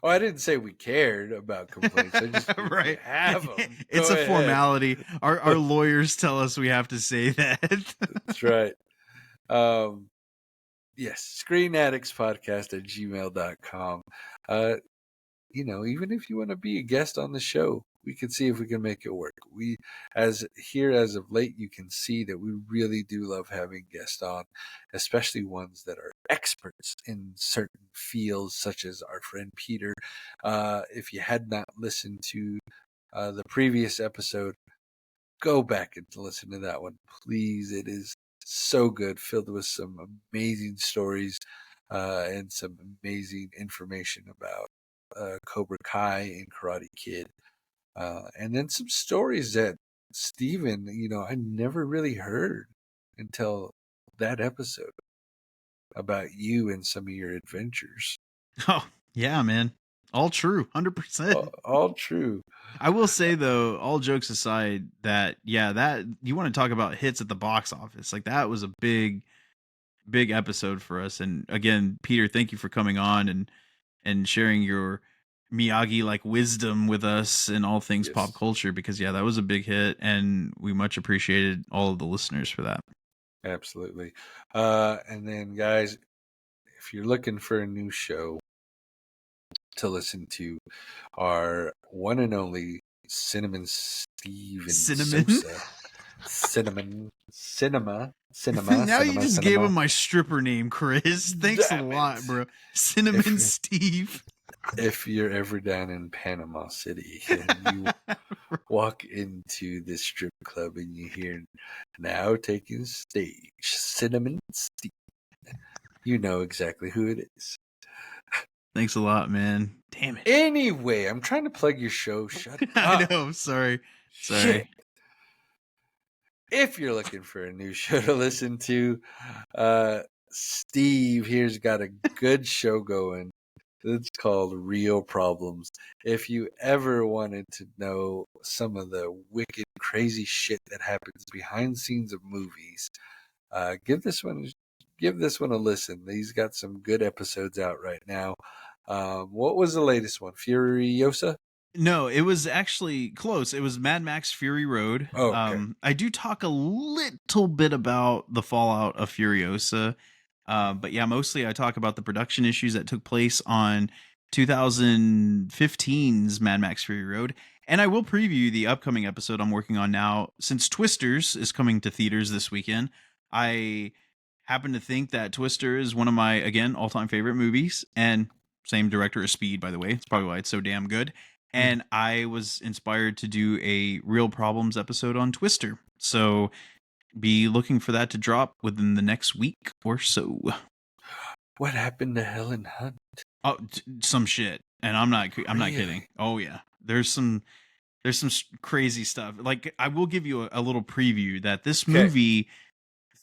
Oh, I didn't say we cared about complaints. I just right. have them. It's a formality. Our lawyers tell us we have to say that. That's right. Yes, screenaddictspodcast@gmail.com. Even if you want to be a guest on the show, we can see if we can make it work. As of late, you can see that we really do love having guests on, especially ones that are experts in certain fields, such as our friend Peter. If you had not listened to the previous episode, go back and listen to that one, please. It is so good, filled with some amazing stories and some amazing information about Cobra Kai and Karate Kid. And then some stories that Stephen, I never really heard until that episode about you and some of your adventures. Oh, yeah, man. All true. 100%. All true. I will say, though, all jokes aside, that you want to talk about hits at the box office. Like, that was a big episode for us. And again, Peter, thank you for coming on and sharing your Miyagi-like wisdom with us in all things pop culture, because that was a big hit, and we much appreciated all of the listeners for that. Absolutely. And then, guys, if you're looking for a new show to listen to, our one and only Cinnamon Steve and Sosa. Cinema. Now you just Cinema. gave him my stripper name, Chris. Thanks Damn a lot, it. bro. Cinnamon Steve. If you're ever down in Panama City and you walk into this strip club and you hear now taking stage Cinnamon Steve, you know exactly who it is. Thanks a lot, man. Damn it. Anyway, I'm trying to plug your show. Shut up. I know. Sorry. Shit. If you're looking for a new show to listen to, Steve here's got a good show going. It's called Real Problems. If you ever wanted to know some of the wicked, crazy shit that happens behind the scenes of movies, give this one a listen. He's got some good episodes out right now. What was the latest one? Furiosa? No, it was actually close. It was Mad Max Fury Road. Oh, okay. I do talk a little bit about the fallout of Furiosa. But yeah, mostly I talk about the production issues that took place on 2015's Mad Max Fury Road. And I will preview the upcoming episode I'm working on now. Since Twisters is coming to theaters this weekend, I happen to think that Twister is one of my, again, all-time favorite movies. And same director as Speed, by the way. It's probably why it's so damn good. And I was inspired to do a Real Problems episode on Twister. So be looking for that to drop within the next week or so. What happened to Helen Hunt? Oh, some shit. And I'm not kidding. Oh yeah. There's some crazy stuff. Like, I will give you a little preview that this movie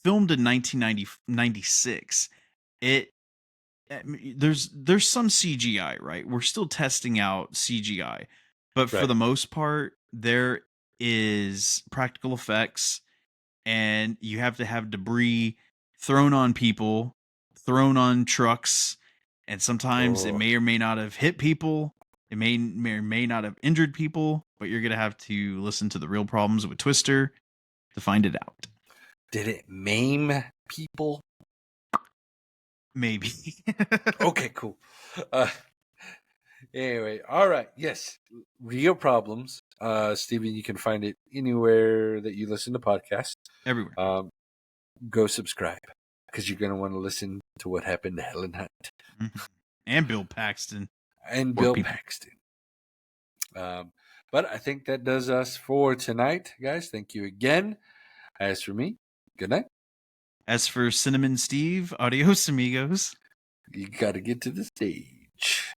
filmed in 1996. There's some CGI, right? We're still testing out CGI. But for the most part, there is practical effects, and you have to have debris thrown on people, thrown on trucks, and sometimes it may or may not have hit people. It may or may not have injured people, but you're going to have to listen to the Real Problems with Twister to find it out. Did it maim people? Maybe. Okay, cool. Anyway, all right. Yes, Real Problems. Steven, you can find it anywhere that you listen to podcasts. Everywhere. Go subscribe, because you're going to want to listen to what happened to Helen Hunt. Mm-hmm. And Bill Paxton. Paxton. But I think that does us for tonight, guys. Thank you again. As for me, good night. As for Cinnamon Steve, adios, amigos. You got to get to the stage.